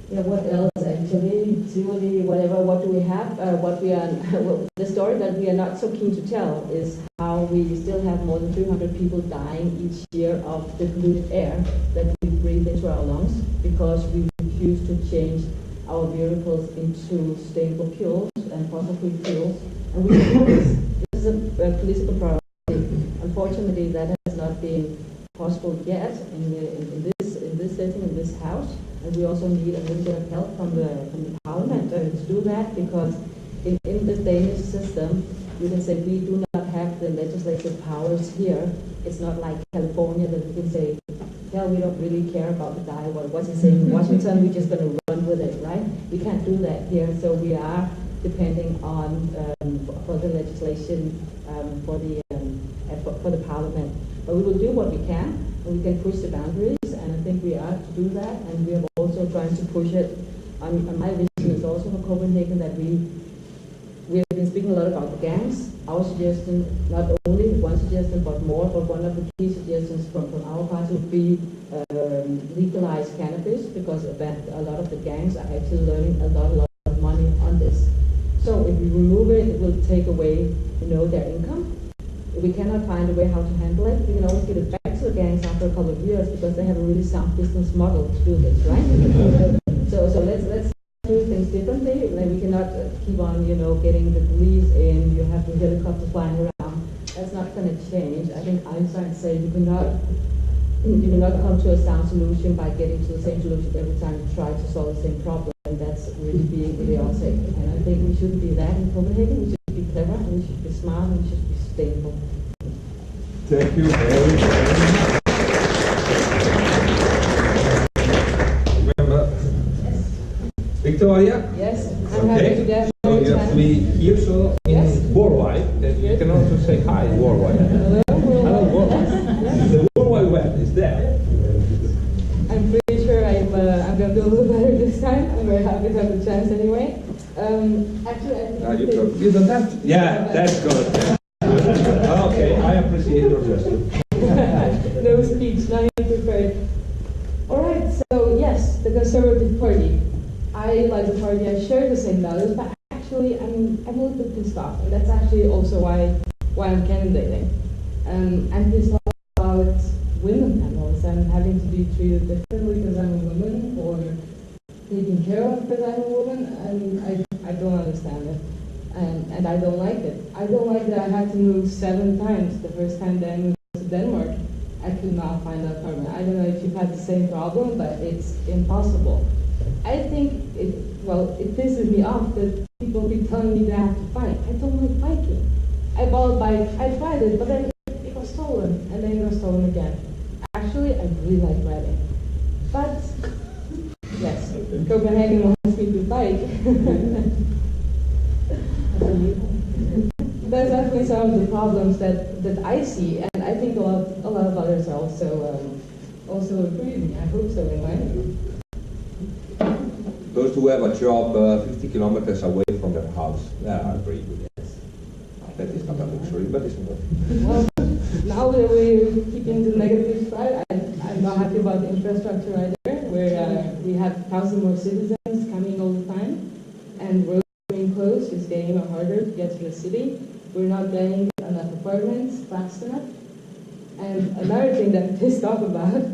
what else actually, Tivoli, whatever, what do we have? The story that we are not so keen to tell is how we still have more than 300 people dying each year of the polluted air that we breathe into our lungs because we refuse to change our vehicles into sustainable fuels and fossil-free fuels. And we do this. This is a political priority. Unfortunately, that has not been possible yet in this setting, in this house. And we also need a little bit of help from the parliament to do that, because in the Danish system, you can say we do not have the legislative powers here. It's not like California that we can say, yeah, we don't really care about the guy, what's he saying in Washington, we're just going to run with it, right? We can't do that here, so we are depending on for the legislation for the parliament. But we will do what we can, and we can push the boundaries, and I think we are to do that, and we are also trying to push it. My vision is also for Copenhagen that we have been speaking a lot about the gangs. Our suggestion, not only one suggestion, but more, but one of the key suggestions from our party would be legalize cannabis, because a lot of the gangs are actually learning a lot of money on this. So if we remove it, it will take away, their income. If we cannot find a way how to handle it, we can always give it back to the gangs after a couple of years, because they have a really sound business model to do this, right? So let's do things differently. Like we cannot keep on, getting the police in. You have the helicopter flying around. That's not going to change. I think Einstein said you cannot come to a sound solution by getting to the same solution every time you try to solve the same problem. And that's really being idiotic. And I think we shouldn't be that in Copenhagen. We should be clever, and we should be smart, and we should be sustainable. Thank you very much. Remember, Victoria? Yes, I'm happy to get So you have to be here, so in worldwide, and you can also say hi worldwide. Hello worldwide. The World Wide Web is there. I'm pretty sure I'm going to do a little better this time. I'm very happy to have the chance anyway. Actually, I think You don't have to. Yeah, that's good. Okay, I appreciate your gesture. no speech, not even prepared. All right, so yes, the Conservative Party. I like the party, I share the same values, but actually I'm a little bit pissed off, and that's actually also why I'm candidating. I'm pissed off about women panels and having to be treated differently because I'm a woman, or taken care of because I'm a woman, and I don't understand it. And I don't like it. I don't like that I had to move 7 times. The first time that I moved to Denmark, I could not find an apartment. I don't know if you've had the same problem, but it's impossible. I think it pisses me off that people be telling me that I have to fight. I don't like biking. I bought a bike, I tried it, but then it was stolen, and then it was stolen again. Actually, I really like riding. But, yes, Copenhagen wants me to bike. That's definitely some of the problems that I see, and I think a lot of others also agree with me. I hope so, anyway. Those who have a job 50 kilometers away from their house, I agree with that. That is not a luxury, but it's not. Well, now that we're keeping the negative side, I'm not happy about the infrastructure either, where we have 1,000 more citizens coming all the time, and roads being closed is getting harder to get to the city. We're not getting enough apartments fast enough. And another thing that I'm pissed off about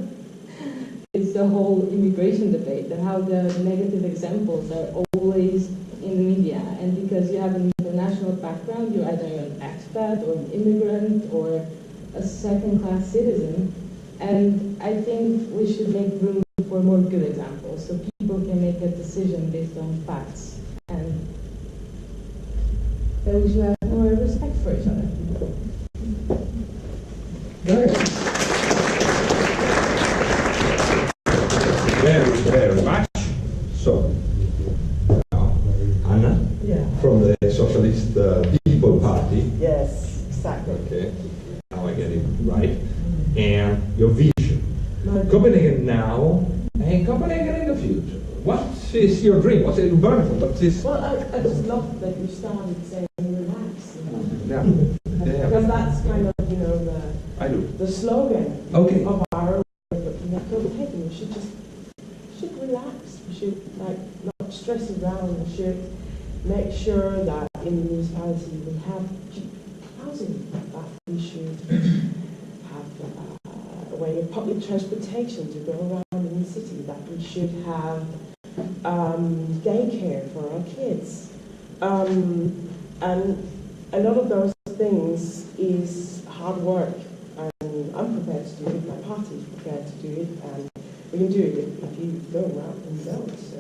is the whole immigration debate, and how the negative examples are always in the media. And because you have an international background, you're either an expat or an immigrant or a second-class citizen. And I think we should make room for more good examples, so people can make a decision based on facts. And that we should have more respect for each other. Very much. So, now, Anna, from the Socialist People Party. Yes, exactly. Okay, now I get it right. And your vision. Copenhagen now and Copenhagen in the future. What is your dream? What's it wonderful? What's this? Well, I just love that you started saying relax. Yeah. Because that's kind of, I do. the slogan of our Copenhagen. We should relax. We should not stress around. We should make sure that in the municipality we have housing, that we should have a way of public transportation to go around in the city, that we should have daycare for our kids. And a lot of those things is hard work, and I'm prepared to do it, my party is prepared to do it, and we can do it if you go around and don't. So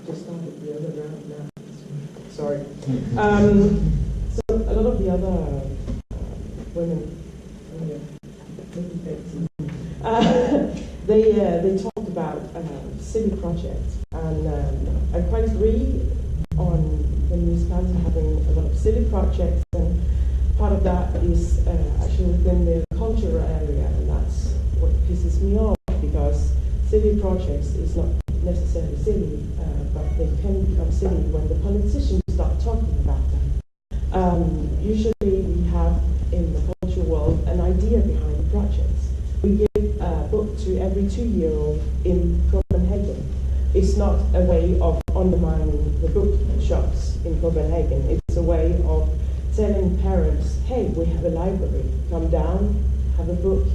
just started the other round now. Sorry. So a lot of the other women, they talk about city projects, and I quite agree on the municipality having a lot of city projects, and part of that is actually within the cultural area, and that's what pisses me off, because city projects is not necessarily silly, but they can become silly when the politicians start talking about them. Usually we have in the cultural world an idea behind the projects. We give a book to every 2-year-old in Copenhagen. It's not a way of undermining the bookshops in Copenhagen. It's a way of telling parents, hey, we have a library. Come down, have a book,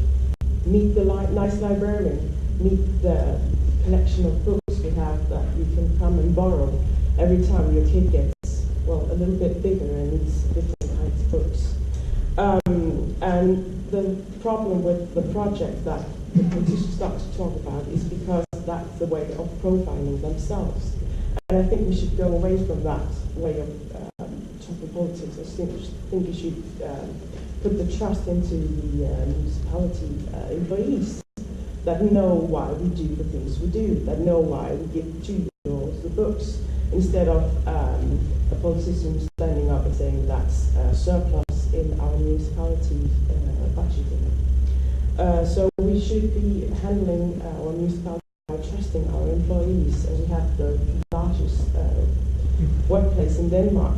meet the nice librarian, meet the collection of books we have that you can come and borrow every time your kid gets, well, a little bit bigger and needs different kinds of books. And the problem with the project that the politicians start to talk about is because that's the way of profiling themselves. And I think we should go away from that way of talking politics. I think we should put the trust into the municipality employees that know why we do the things we do, that know why we give 2-year-olds the books, instead of a politician standing up and saying that's surplus in our municipality budgeting. So we should be handling our municipality by trusting our employees, and we have the largest workplace in Denmark.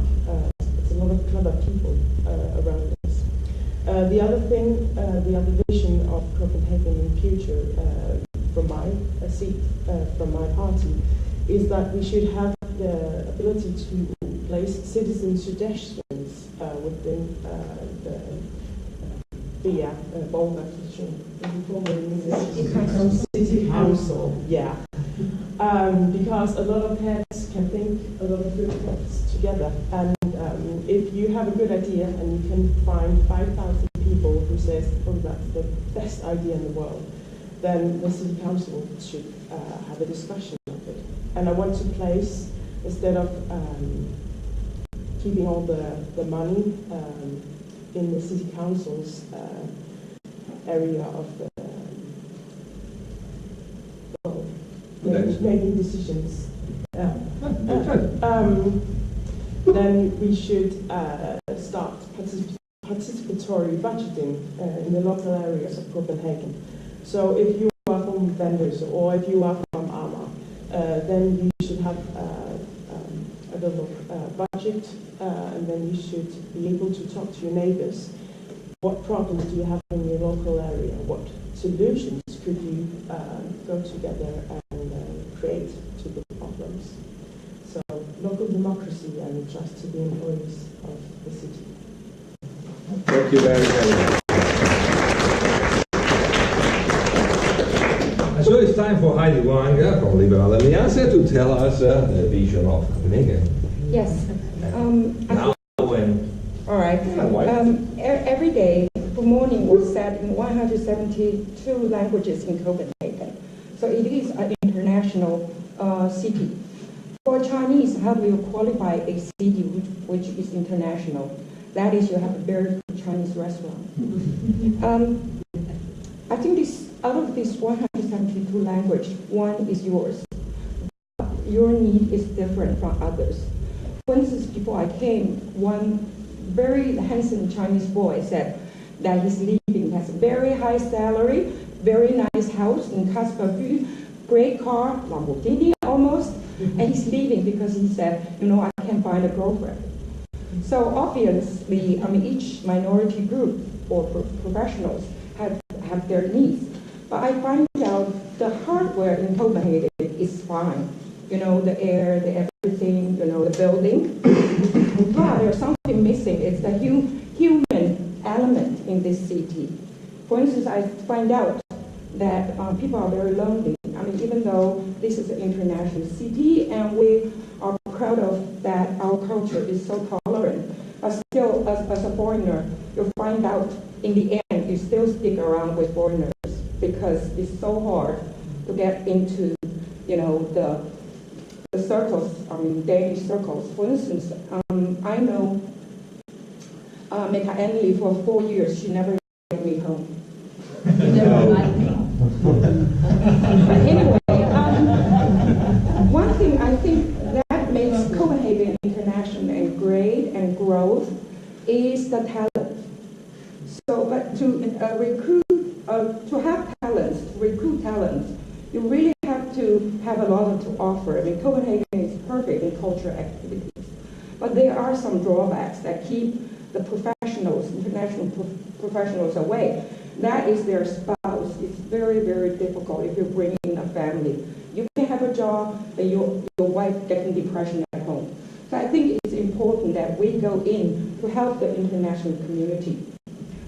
It's a lot of clever people around us. The other thing, the other vision of Copenhagen in the future, from my seat, from my party, is that we should have the ability to place citizen suggestions within the city council. Yeah. Because a lot of heads can think a lot of good thoughts together, and if you have a good idea and you can find 5,000 people who says, oh, that's the best idea in the world, then the city council should have a discussion of it. And I want to place, instead of keeping all the money in the city council's area of the making decisions. Good. Then we should start participatory budgeting in the local areas of Copenhagen. So if you are from vendors or if you are from AMA, then you should have a little budget, and then you should be able to talk to your neighbors. What problems do you have in your local area? What solutions could you go together and create to the problems? So local democracy and trust to the employees of the city. Thank you very much. So it's time for Heidi Wang from Liberal Alliance to tell us the vision of Copenhagen. Yes. Now when... All right. Every day, the morning was said in 172 languages in Copenhagen. So it is an international city. For Chinese, how do you qualify a city which is international? That is, you have a very good Chinese restaurant. I think out of this 172 language, one is yours. Your need is different from others. For instance, before I came, one very handsome Chinese boy said that he's leaving, has a very high salary, very nice house in Kasperby, great car, Lamborghini almost, and he's leaving because he said, I can't find a girlfriend. So obviously, each minority group or professionals have their needs. But I find out the hardware in Copenhagen is fine. The air, the everything, the building. But there's something missing. It's the human element in this city. For instance, I find out that people are very lonely. Even though this is an international city and we are proud of that our culture is so tolerant, but still, as a foreigner, you'll find out in the end you still stick around with foreigners because it's so hard to get into, the circles, Danish circles. For instance, I know Meka Anneli for 4 years. She never invited me home. But anyway, one thing I think that makes Copenhagen international and great and growth is the talent. So, but to have talents, to recruit talents, you really have to have a lot to offer. Copenhagen is perfect in cultural activities, but there are some drawbacks that keep the professionals, international professionals away. That is their spouse. It's very, very difficult if you're bringing in a family. You can have a job, but your wife getting depression at home. So I think it's important that we go in to help the international community.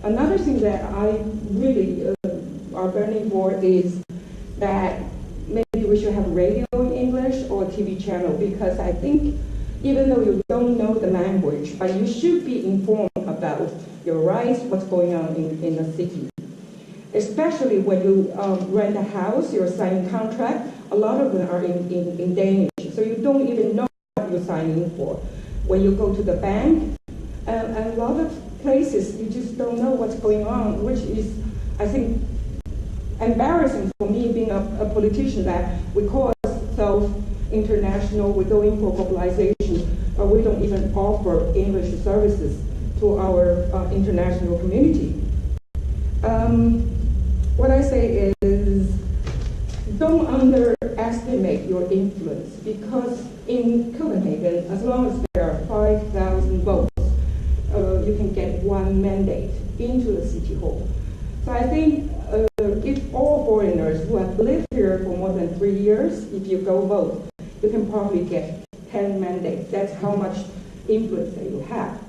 Another thing that I really are burning for is that maybe we should have radio in English or a TV channel, because I think even though you don't know the language, but you should be informed about your rights, what's going on in the city. Especially when you rent a house, you're signing a contract, a lot of them are in Danish, so you don't even know what you're signing for. When you go to the bank, and a lot of places, you just don't know what's going on, which is, I think, embarrassing for me being a politician, that we call ourselves international, we're going for globalization, but we don't even offer English services to our international community. What I say is, don't underestimate your influence, because in Copenhagen, as long as there are 5,000 votes, you can get one mandate into the city hall. So I think if all foreigners who have lived here for more than 3 years, if you go vote, you can probably get 10 mandates. That's how much influence that you have.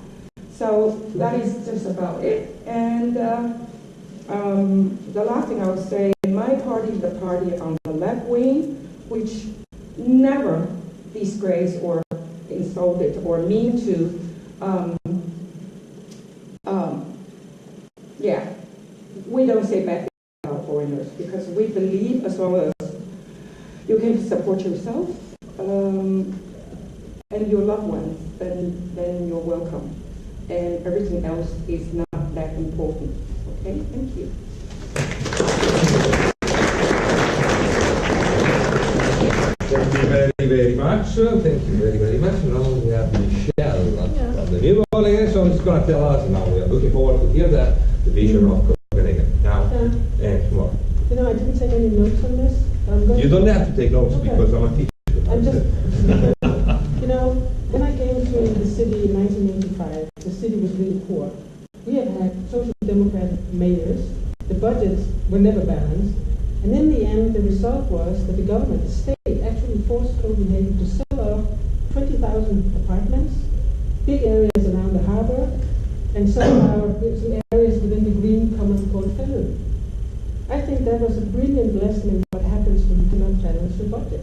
So that is just about it. And the last thing I would say, my party is the party on the left wing, which never disgrace or insulted or mean to, we don't say bad things about foreigners, because we believe as long as you can support yourself and your loved ones, then you're welcome. And everything else is not that important. Okay, thank you. very much. Thank you very much. Now we have Michelle from the new Copenhagen, so it's going to tell us now. We are looking forward to hear the vision of Copenhagen. Now, and more. You know, I didn't take any notes on this. But I'm going You don't have to take notes because I'm a teacher. I'm just, you know, when I came to the city in 1985, the city was really poor. We had had social democratic mayors. The budgets were never balanced. And in the end, the result was that the government, the state, actually forced Copenhagen to sell off 20,000 apartments, big areas around the harbor, and some areas within the green common called Finland. I think that was a brilliant lesson in what happens when you cannot balance your budget.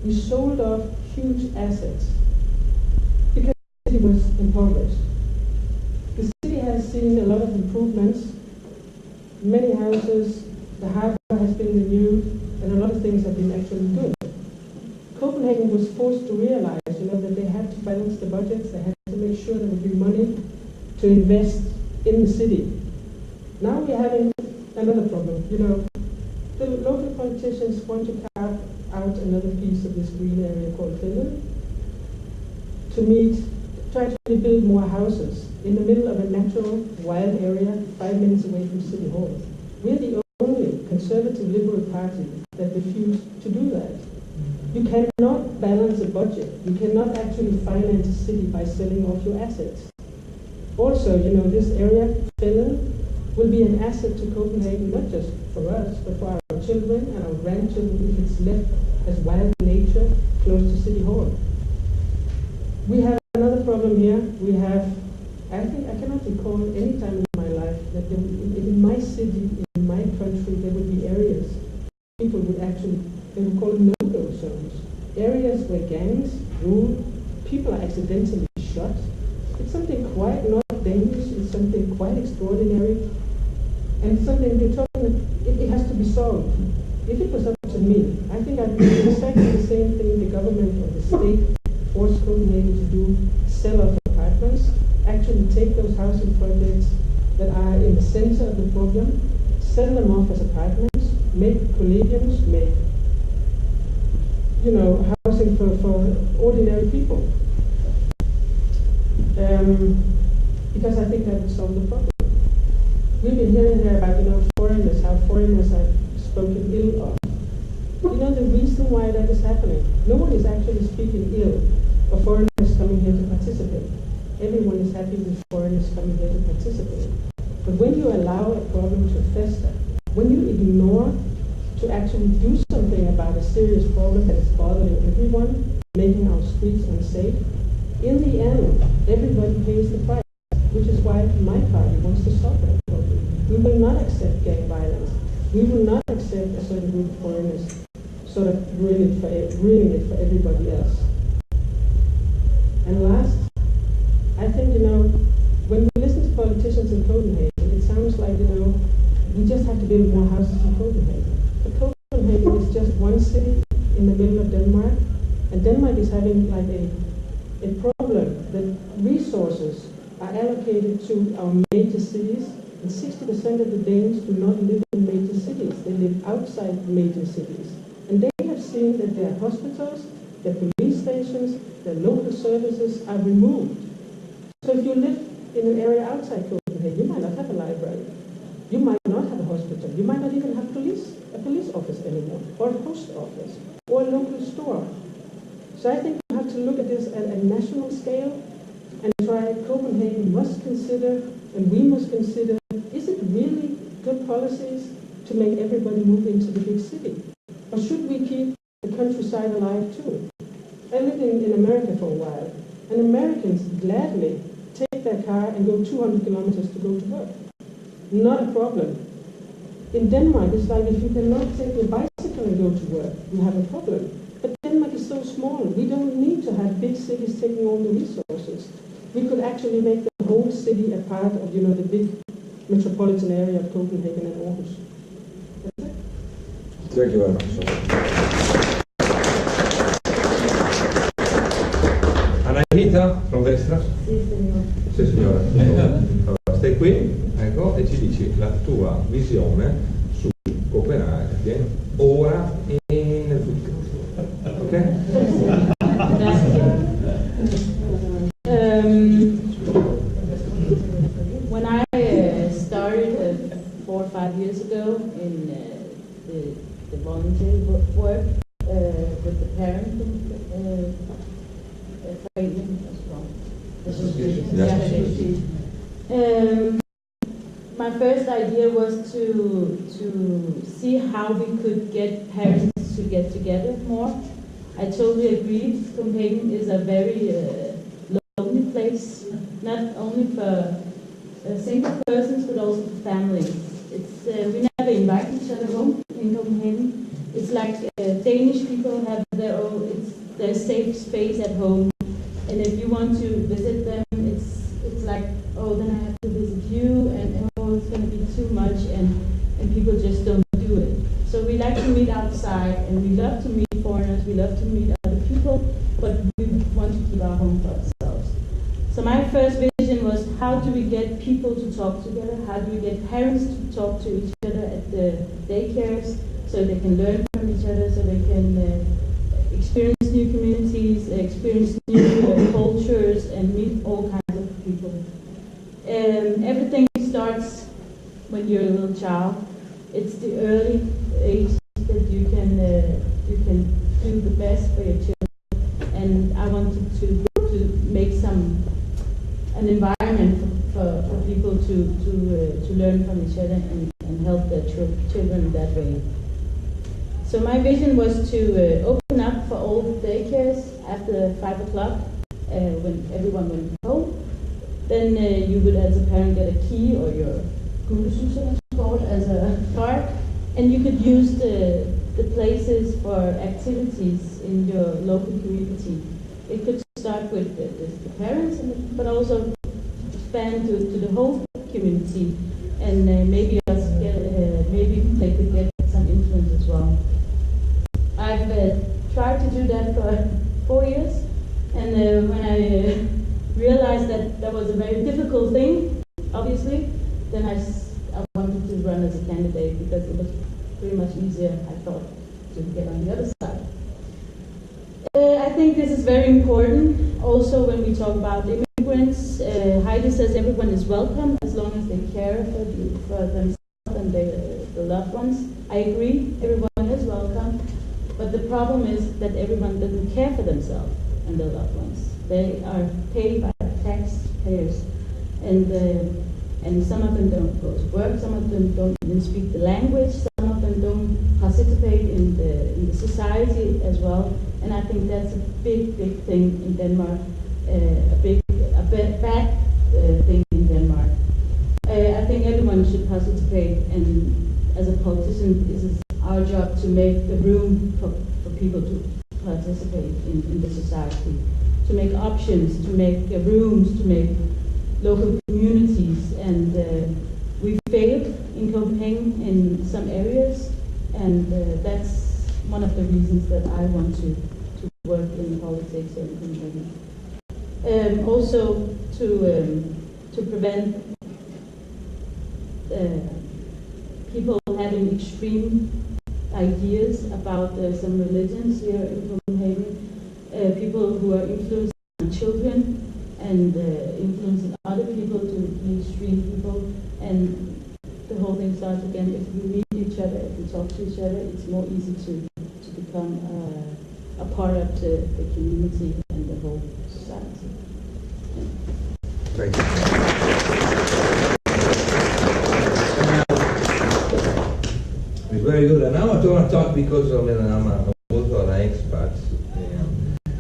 We sold off huge assets because the city was impoverished. The city has seen a lot of improvements, many houses, the harbor has been renewed, and a lot of things have been actually good. Copenhagen was forced to realize, you know, that they had to balance the budgets, they had to make sure there would be money to invest in the city. Now we're having another problem. You know, the local politicians want to carve out another piece of this green area called Finland to try to build more houses in the middle of a natural wild area 5 minutes away from City Hall. We're the only conservative liberal party that refused to do that. You cannot balance a budget. You cannot actually finance a city by selling off your assets. Also, you know, this area, Finland, will be an asset to Copenhagen, not just for us, but for our children and our grandchildren if it's left as wild nature close to City Hall. We have another problem here. We have, I think, I cannot recall any time in my life that in my city, in my country, there would be areas people would actually, they would call it no-go zones. Areas where gangs rule, people are accidentally shot. It's something quite not dangerous, it's something quite extraordinary, and something we're talking, it has to be solved. If it was up to me, I think I'd do exactly the same thing the government or the state forced Copenhagen to do, sell off apartments, actually take those housing projects that are in the center of the problem, sell them off as apartments, make collegiums, make, you know, housing for ordinary people. Because I think that would solve the problem. We've been hearing here about, you know, foreigners, how foreigners are spoken ill of. You know the reason why that is happening? No one is actually speaking ill of foreigners coming here to participate. Everyone is happy with foreigners coming here to participate. But when you allow a problem to fester, when you ignore to actually do something about a serious problem that is bothering everyone, making our streets unsafe, in the end, everybody pays the price, which is why my party wants to stop that problem. We will not accept gang violence. We will not accept a certain group of foreigners sort of ruining it for everybody else. And last, I think, you know, when we listen to politicians in Copenhagen, it sounds like, you know, we just have to build more houses in Copenhagen. But Copenhagen is just one city in the middle of Denmark, and Denmark is having like a problem that resources are allocated to our major cities, and 60% of the Danes do not live in major cities. They live outside major cities. And they have seen that their hospitals, their police stations, their local services are removed. So if you live in an area outside Copenhagen, you might not have a library. You might not have a hospital. You might not even have a police office anymore, or a post office, or a local store. So I think we have to look at this at a national scale and try. Copenhagen must consider, and we must consider, is it really good policies to make everybody move into the big city? Or should we keep the countryside alive too? I lived in America for a while, and Americans gladly take their car and go 200 kilometers to go to work. Not a problem. In Denmark, it's like if you cannot take your bicycle and go to work, you have a problem. But Denmark is so small. We don't need to have big cities taking all the resources. We could actually make the whole city a part of, you know, the big metropolitan area of Copenhagen and Aarhus. That's it. Thank you very much. Anahita, from destra. Sì, signora. Allora, stai qui, ecco, e ci dici la tua visione su Copenaghen, ora e nel futuro. Ok? volunteer work with the parent training as well. My first idea was to see how we could get parents to get together more. I totally agree. Copenhagen is a very lonely place, not only for single persons but also for families. It's we never invite each other home in Copenhagen. It's like Danish people have their own. It's their safe space at home, and if you want to visit them, it's like, oh, then I have to visit you, and oh, it's going to be too much, and people just don't do it. So we like to meet outside, and we love to meet foreigners, we love to meet other people, but we want to keep our home for ourselves. So my first vision was, how do we get people to talk together? How do we get parents to talk to each other at the daycares, so they can learn from each other, so they can experience new communities, experience new cultures, and meet all kinds of people. Everything starts when you're a little child. It's the early age that you can do the best for your children, and I wanted to make an environment for people to learn from each other and help their children that way. So my vision was to open up for all the daycares after 5 o'clock when everyone went home. Then you would, as a parent, get a key or your as a card, and you could use the places for activities in your local community. It could start with the parents, but also expand to the whole community, and maybe they could get some influence as well. I've tried to do that for 4 years, and when I realized that was a very difficult thing, obviously, then I wanted to run as a candidate because it was pretty much easier, I thought, to get on the other side. I think this is very important also when we talk about immigrants. Heidi says everyone is welcome as long as they care for themselves and the loved ones. I agree, everyone is welcome, but the problem is that everyone doesn't care for themselves and their loved ones. They are paid by taxpayers, and some of them don't go to work, some of them don't even speak the language, some of them don't participate in the society as well, and I think that's a big thing in Denmark, a bad thing in Denmark. I think everyone should participate, and as a politician, this is our job to make the room for people to participate in the society, to make options, to make rooms, to make local communities, and we failed in Copenhagen in some areas, and that's one of the reasons that I want to work in politics in Copenhagen. Also to prevent people having extreme ideas about some religions here in Copenhagen, people who are influencing children and influencing other people to be extreme people, and the whole thing starts again. If we meet each other, if we talk to each other, it's more easy to become a part of the community and the whole society. Thank you. Very good. And now I want to talk because I'm also an expert.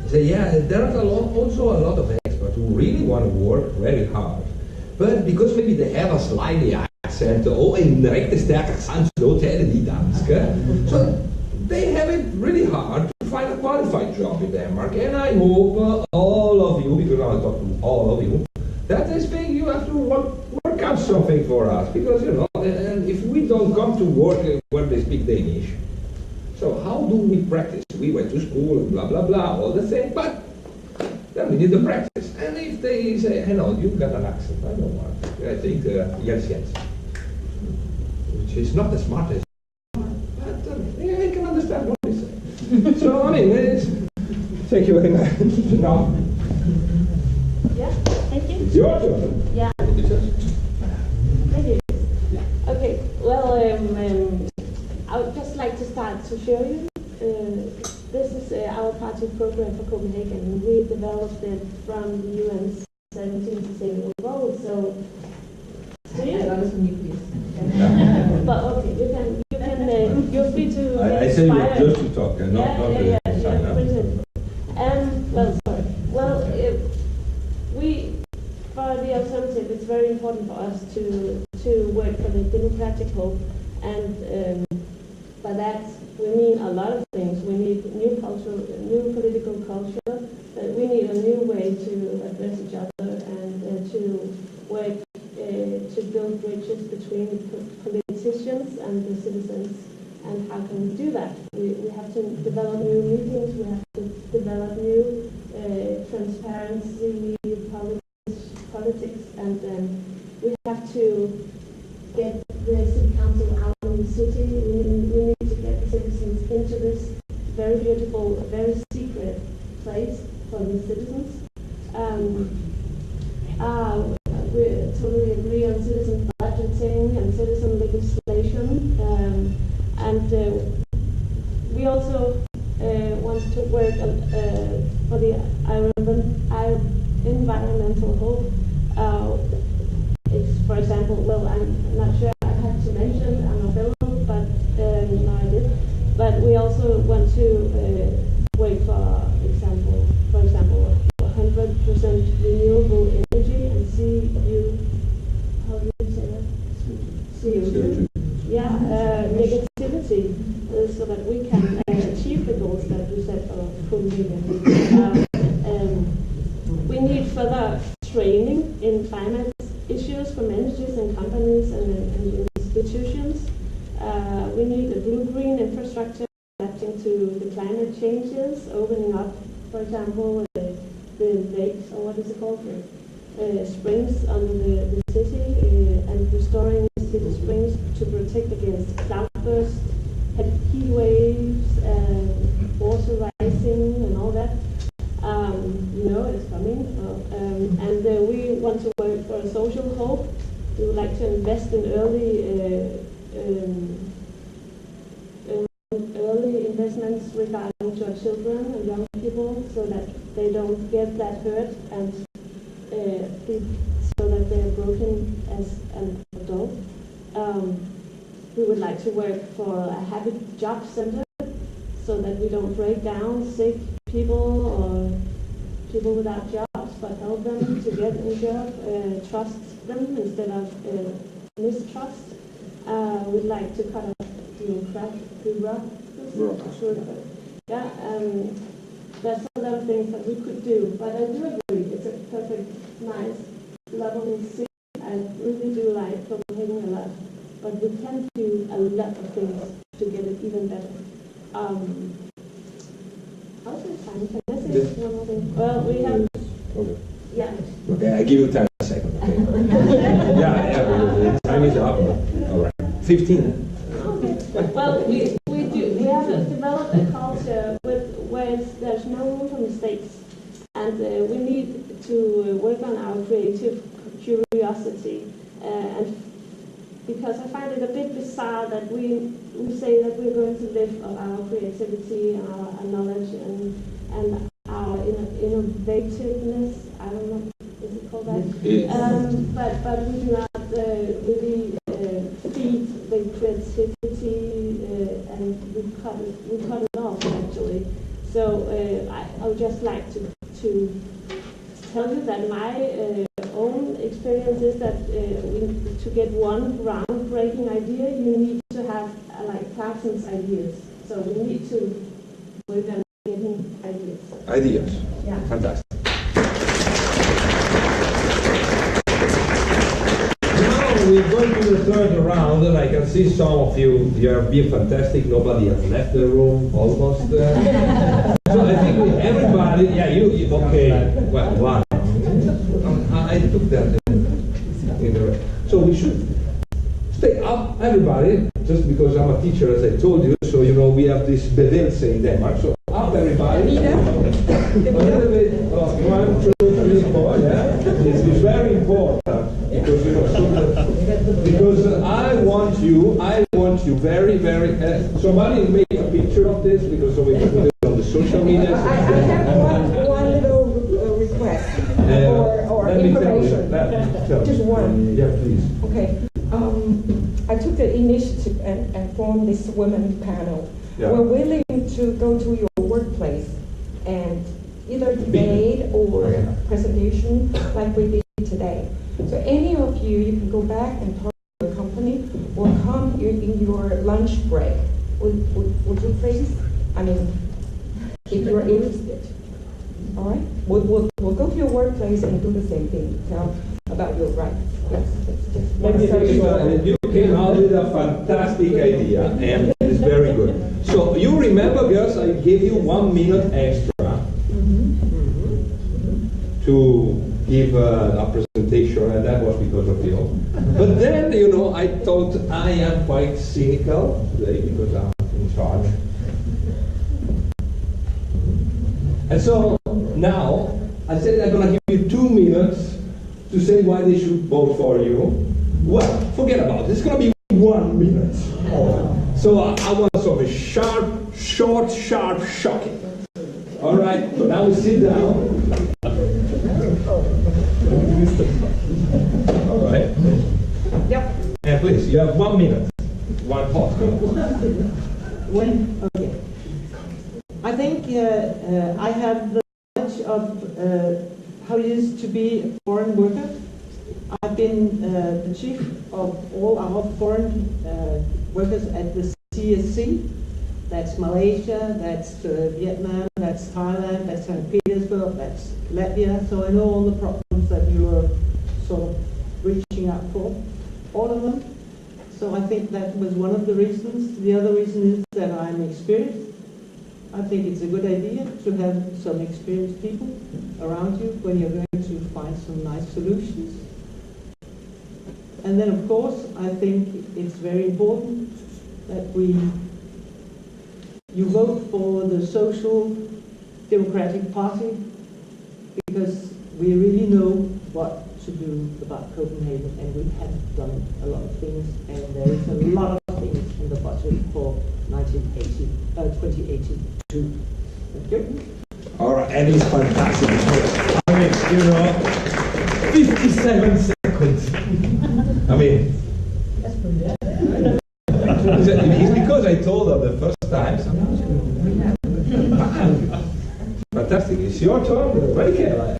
So there are also a lot of experts who really want to work very hard, but because maybe they have a slightly accent, en rigtig stærk accent, så taler de dansk. So they have it really hard to find a qualified job in Denmark, and I hope all of you, because I'll talk to all of you, that they speak, you have to work out something for us, because and if we don't come to work where they speak Danish, so how do we practice? We went to school and blah blah blah, all the same, but then we need the practice. And if they say, hey, no, you've got an accent, I don't want. I think yes, which is not as smart as, but I can understand what they say. So I mean, thank you very much. Now, Yeah, thank you. it's your turn. Yeah. Thank you. Okay, well, I would just like to start to show you. This is our party program for Copenhagen. We developed it from the UN's 17 Sustainable Goals. So, but okay, you're free to. I say you just to talk, not sign up. For the alternative, it's very important for us to work for the democratic hope, and by that we mean a lot of things. We need new culture, new political culture. We need a new way to address each other and to work to build bridges between politicians and the citizens. And how can we do that? We have to develop new meetings. We have to develop new transparency politics, and we have to get the city council out in the city. We need to get the citizens into this very beautiful, very secret place for the citizens. We totally agree on citizen budgeting and citizen legislation, and we also want to work for the environmental hope. For example, well, I'm not sure I have to mention, I'm a fellow, but no, I did. But we also want to work for example, 100% renewable energy and how do you say that? CO2. Yeah, negativity, so that we can achieve the goals that we set for Copenhagen. We need further training in climate issues for managers and companies and institutions. We need a blue-green infrastructure adapting to the climate changes, opening up, for example, the lakes, or what is it called, springs under the city, and restoring city springs to protect against cloudbursts, heat waves, water rising, and all that. It's coming. And we want to work for a social hope. We would like to invest in early investments regarding to our children and young people, so that they don't get that hurt and so that they are broken as an adult. We would like to work for a happy job center, so that we don't break down sick people or people without jobs, but help them to get a job, trust them instead of mistrust. We'd like to cut off bureaucracy. Yeah, there's a lot of things that we could do, but I do agree it's a perfect, nice, lovely city. I really do like Copenhagen a lot, but we can do a lot of things to get it even better. How's it time? Can I say one more thing? Well, we have... Okay. Yeah. Okay, I give you 10 seconds. Okay. yeah, the time is up. All right. 15. Okay. Well, we have developed a culture where there's no room for mistakes, and we need to work on our creative curiosity, and because I find it a bit bizarre that we say that we're going to live on our creativity, our knowledge, and our innovativeness. I don't know, is it called that? But we do not really feed the creativity, and we cut it off actually. So I would just like to tell you that my own experience is that to get one groundbreaking idea, you need to have like thousands of ideas. So we need to work on getting ideas. Ideas. Yeah. Fantastic. We're going to the third round, and I can see some of you have been fantastic. Nobody has left the room, almost. So I think everybody, you okay. Well, one. I took that in the right. So we should stay up, everybody, just because I'm a teacher, as I told you. So, we have this bedelse in Denmark. So up, everybody. A little bit of 1, 2, 3, 4, yeah? This is very important. Because I want you very, very, somebody make a picture. this because so we can put it on the social media. I have one little request or Let me tell you, information. tell Just me. one. Yeah, please. Okay. I took the initiative and formed this women panel. Yeah. We're willing to go to your workplace and either debate or presentation like we did today. So any of you can go back and talk to the company or come in your lunch break. Would you please? I mean, if you're interested. All right? We'll go to your workplace and do the same thing. Tell about your rights. Yes. You came out with a fantastic idea, and it's very good. So you remember, girls, I gave you 1 minute extra to give a presentation, and that was because of you. But then, you know, I thought I am quite cynical today because I'm in charge. And so now I said I'm going to give you 2 minutes to say why they should vote for you. Well, forget about it. It's going to be 1 minute. So I want sort of a sharp, short, sharp, shocking. All right, so now we sit down. All right. Yep. And please, you have 1 minute. One pot. Okay. I think I have the knowledge of how it is to be a foreign worker. I've been the chief of all our foreign workers at the CSC. That's Malaysia, that's Vietnam, that's Thailand, that's St. Petersburg, that's Latvia. So I know all the problems that you are sort of reaching out for, all of them. So I think that was one of the reasons. The other reason is that I'm experienced. I think it's a good idea to have some experienced people around you when you're going to find some nice solutions. And then, of course, I think it's very important that you vote for the Social Democratic Party because we really know what to do about Copenhagen, and we have done a lot of things, and there is a lot of things in the budget for 2082. Thank you. All right, and it's fantastic. I mean, you know, 57 seconds. I mean, That's pretty good. it's because I told her the first time. Fantastic. It's your turn. Break it.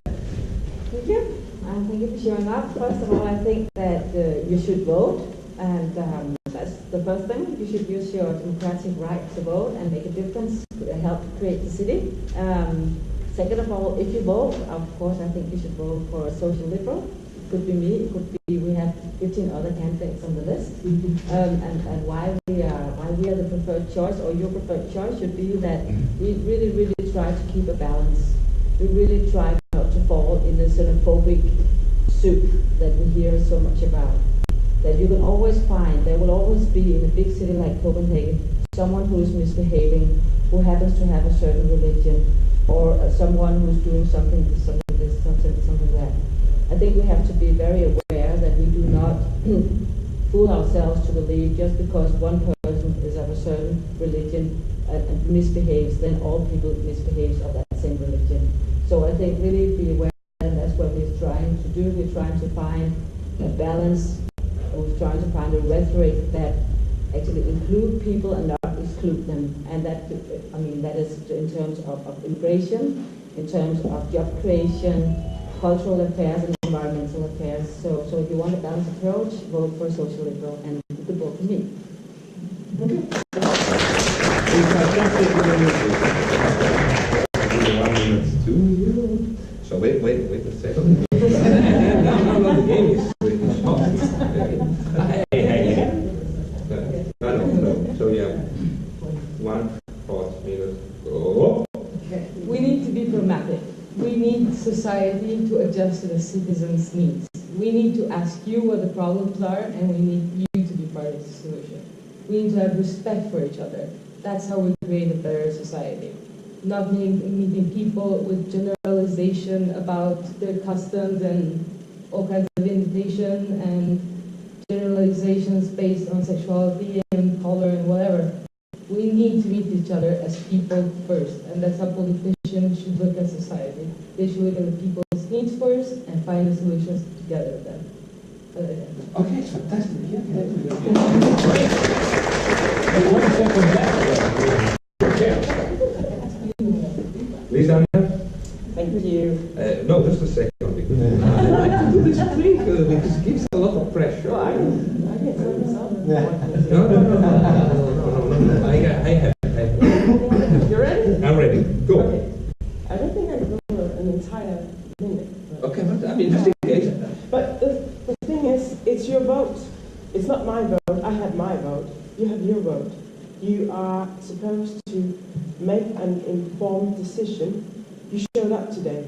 Thank you. Thank you for showing up. First of all, I think that you should vote, and that's the first thing. You should use your democratic right to vote and make a difference, help create the city. Second of all, if you vote, of course, I think you should vote for a social liberal. It could be me, it could be, we have 15 other candidates on the list. And why we are the preferred choice, or your preferred choice, should be that we really try to keep a balance. We really try not to fall in the xenophobic soup that we hear so much about. That you can always find, there will always be in a big city like Copenhagen, someone who is misbehaving, who happens to have a certain religion, or someone who's doing something this, something that. I think we have to be very aware that we do not fool ourselves to believe just because one person is of a certain religion and misbehaves, then all people misbehave of that same religion. So I think really be aware, and that's what we're trying to do. We're trying to find a balance. We're trying to find a rhetoric that actually include people and not exclude them. And that, I mean, that is in terms of immigration, in terms of job creation, cultural affairs, and environmental affairs. So if you want a balanced approach, vote for Social Liberal, and you could vote for me. So wait a second. No, the game is hey. No. So yeah, 1 minute, go. We need to be pragmatic. We need society to adjust to the citizens' needs. We need to ask you what the problems are, and we need you to be part of the solution. We need to have respect for each other. That's how we create a better society. Not meeting people with generalization about their customs and all kinds of invitation and generalizations based on sexuality and color and whatever. We we need to meet each other as people first, and that's how politicians should look at society. They should look at the people's needs first and find the solutions together with them. Okay, it's fantastic. Yeah, one second back. Lisa? Thank you. No, just a second. Because I like to do this thing because it gives a lot of pressure. I get something else. No. I have. You're ready? I'm ready. Go. Okay. I don't think I can go an entire minute. Okay, but I mean, just in case. But the thing is, it's your vote. It's not my vote. I have my vote. You have your vote. You are supposed to make an informed decision. You showed up today.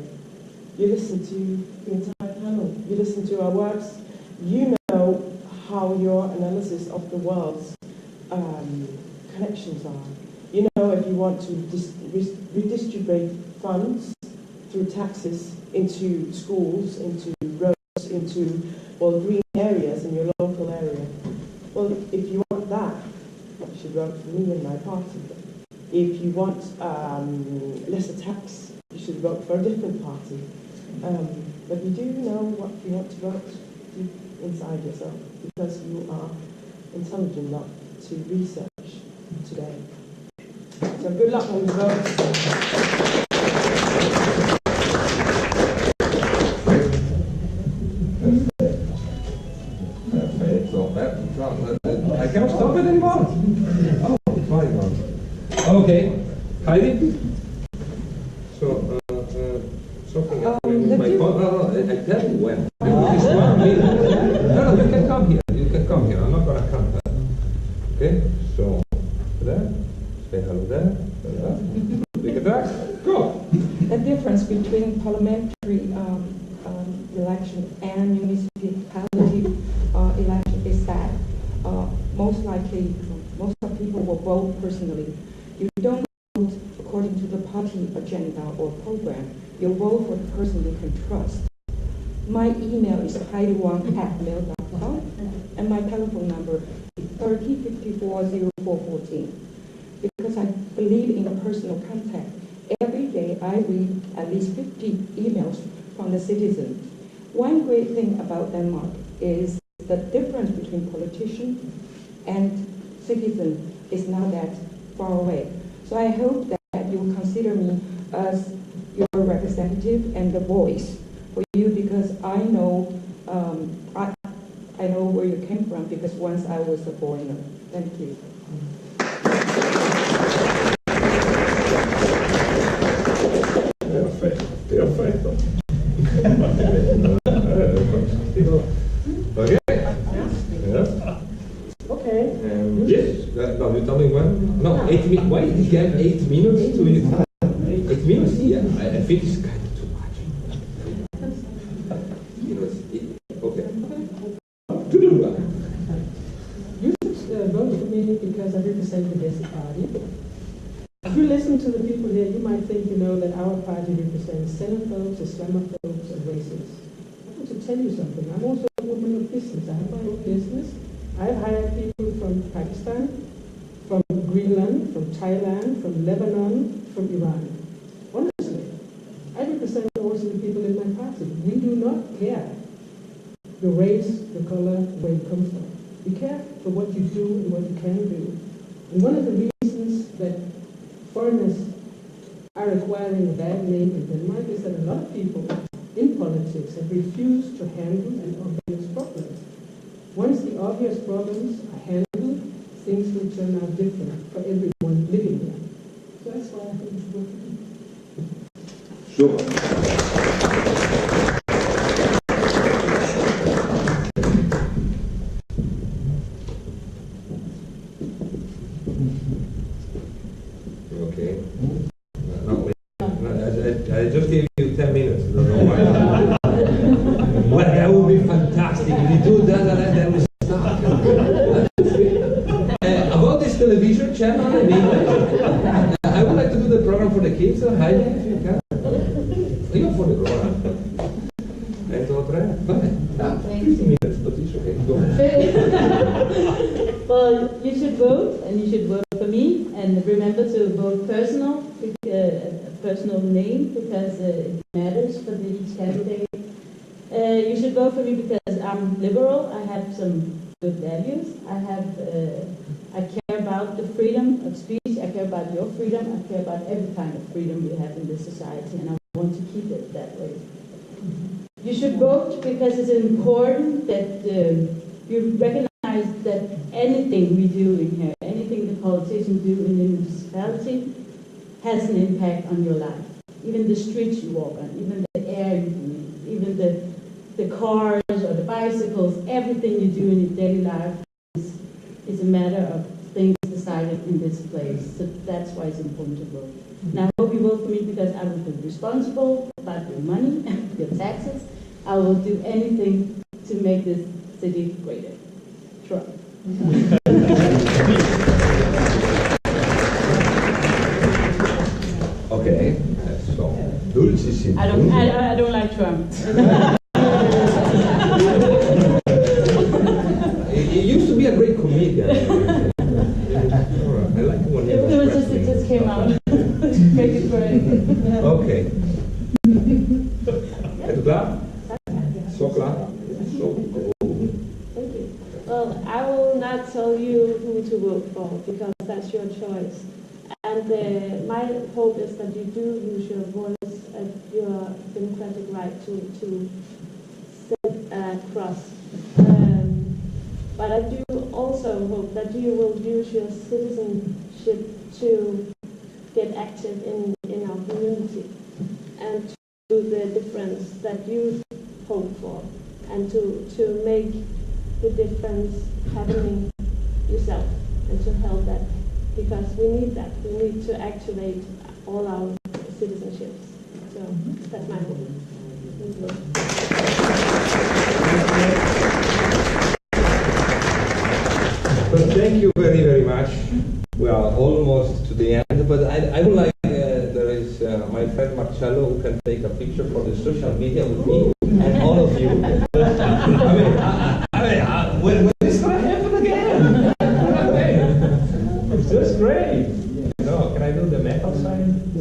You listened to the entire panel. You listened to our works. You know how your analysis of the world's connections are. You know if you want to redistribute funds through taxes into schools, into roads, into, well, green areas in your local area. Well, if you want that, you should vote for me and my party. If you want lesser tax, you should vote for a different party. But you do know what you want to vote inside yourself, because you are intelligent enough to research today. So good luck on the vote. I cannot stop it anymore. Oh, it's fine now. Okay, Heidi. So, something else with my phone. No, I tell you when. No, you can come here. You can come here. I'm not gonna come there. Okay. So, there. Say hello there. Look at that. Go. The difference between parliamentary election and municipality election is that most likely most of people will vote personally. You don't vote according to the party agenda or program. You vote for the person you can trust. My email is heidi1@mail.com and my telephone number is 30540414. Because I believe in a personal contact. Every day I read at least 50 emails from the citizens. One great thing about Denmark is the difference between politician and citizen is not that far away. So I hope that you will consider me as your representative and the voice for you, because I know I know where you came from, because once I was a foreigner. Thank you. Perfetto. Okay. Yeah. Okay. Yes. No, you tell me when. No, 8 minutes. Why did you get 8 minutes to you? 8 minutes? Yeah. I think it's kind of too much. You know, okay. To do that. You should vote for me because I represent the basic party. If you listen to the people here, you might think you know that our party represents xenophobes, Islamophobes, and racists. I want to tell you something. I'm also a woman of business. I have my own business. I've hired people from Pakistan, from Greenland, from Thailand, from Lebanon, from Iran. Honestly, I represent also the people in my party. We do not care the race, the color, where you come from. We care for what you do and what you can do. And one of the reasons that foreigners are acquiring a bad name in Denmark is that a lot of people in politics have refused to handle an obvious problem. Once the obvious problems are handled, things will turn out different for everyone living here. So that's why I think it's working. Sure. Okay. No, I just gave you 10 minutes. I don't know why. Well, that would be fantastic. If you do that, then we start. About this television channel in English, I would like to do the program for the kids. Hi, if you can. Even for the grown-up. 1, 2, 3. Vabbè. 15 minutes, but it's okay. Go. Well, you should vote, and you should vote for me, and personal, a personal name, because it matters for each candidate. You should vote for me because I'm liberal. I have some good values. I care about the freedom of speech. I care about your freedom. I care about every kind of freedom we have in this society, and I want to keep it that way. You should vote because it's important that you recognize that anything we do in here, anything the politicians do in the municipality, has an impact on your life. Even the streets you walk on, even the air you breathe, even the cars or the bicycles, everything you do in your daily life is a matter of things decided in this place. So that's why it's important to vote. And I hope you vote for me because I will be responsible about your money, your taxes. I will do anything to make this city greater. Sure. Okay, so Dulce. I don't like Trump. He used to be a great comedian. I like when he was It just came out. Make it great. Okay. Är du klar? Så klar? Så Thank you. Well, I will not tell you who to vote for because that's your choice. And my hope is that you do use your voice and your democratic right to send a cross. But I do also hope that you will use your citizenship to get active in our community and to do the difference that you hope for and to make the difference happening yourself and to help that because we need that. We need to activate all our citizenships. So that's my hope. Thank you. Well, thank you very, very much. We are almost to the end, but I would like, there is my friend Marcello who can take a picture for the social media with me and all of you. When is going to happen again? It's just great. No, can I do the metal sign?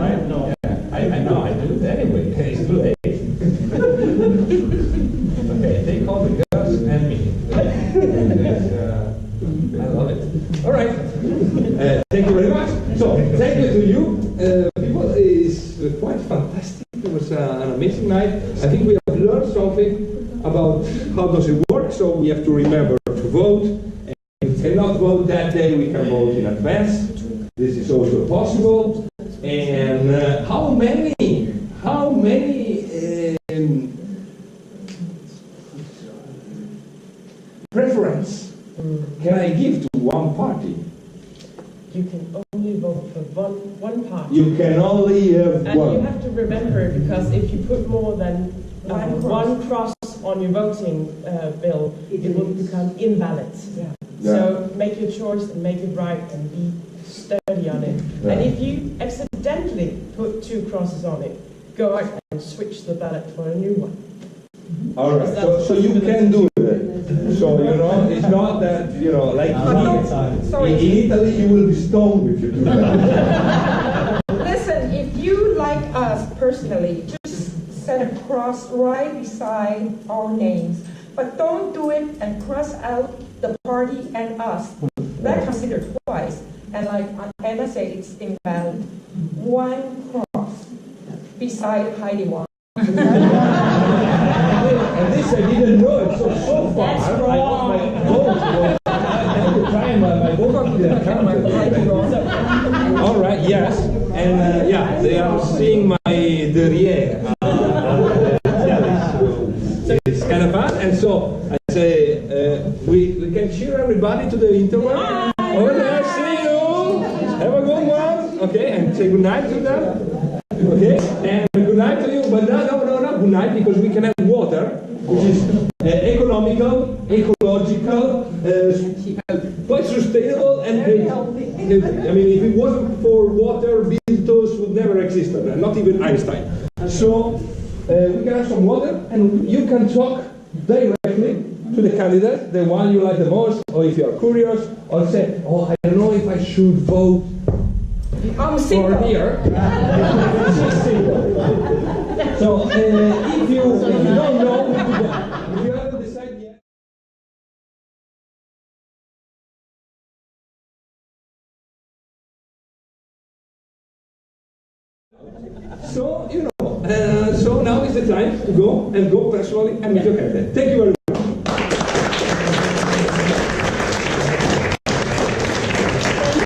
Right? No. I know, I do it anyway. It's too late. Okay, take all the girls and me. I love it. All right. Thank you very much. So, thank you to you. People, it's quite fantastic. It was an amazing night. I think we have learned something about how does it work. So we have to remember to vote. And if we cannot vote that day, we can vote in advance. This is also possible. And how many preference can I give to one party? You can only vote for one party. You can only have and one. You have to remember, because if you put more than one cross on your voting bill, it will become invalid. Yeah. So make your choice and make it right and be sturdy on it. Yeah. And if you accidentally put 2 crosses on it, go out and switch the ballot for a new one. All right, so you can do it. So, it's not that, like in Italy, you will be stoned if you do that. Listen, if you like us personally, just set a cross right beside our names. But don't do it and cross out the party and us. That considered twice. And like Anna said, it's invalid. 1 cross beside Heidi one. And this I didn't know it so far. I got my vote. I had to try my vote didn't count. All right, yes. And they are seeing my derriere. So it's kind of fun. And so I say, we can cheer everybody to the interval. Over there, see you. Have a good one. Okay, and say good night to them. Okay, and good night to you. But no, not good night, because we can have water, which is economical, ecological, quite sustainable, and if it wasn't for water, Beatles would never exist, not even Einstein. So we can have some water, and you can talk directly to the candidate, the one you like the most, or if you are curious, or say, I don't know if I should vote I'm for single. here. She's single. So if you don't know, if you haven't decided yet. So, so now is the time to go personally and meet your candidate. Thank you very much.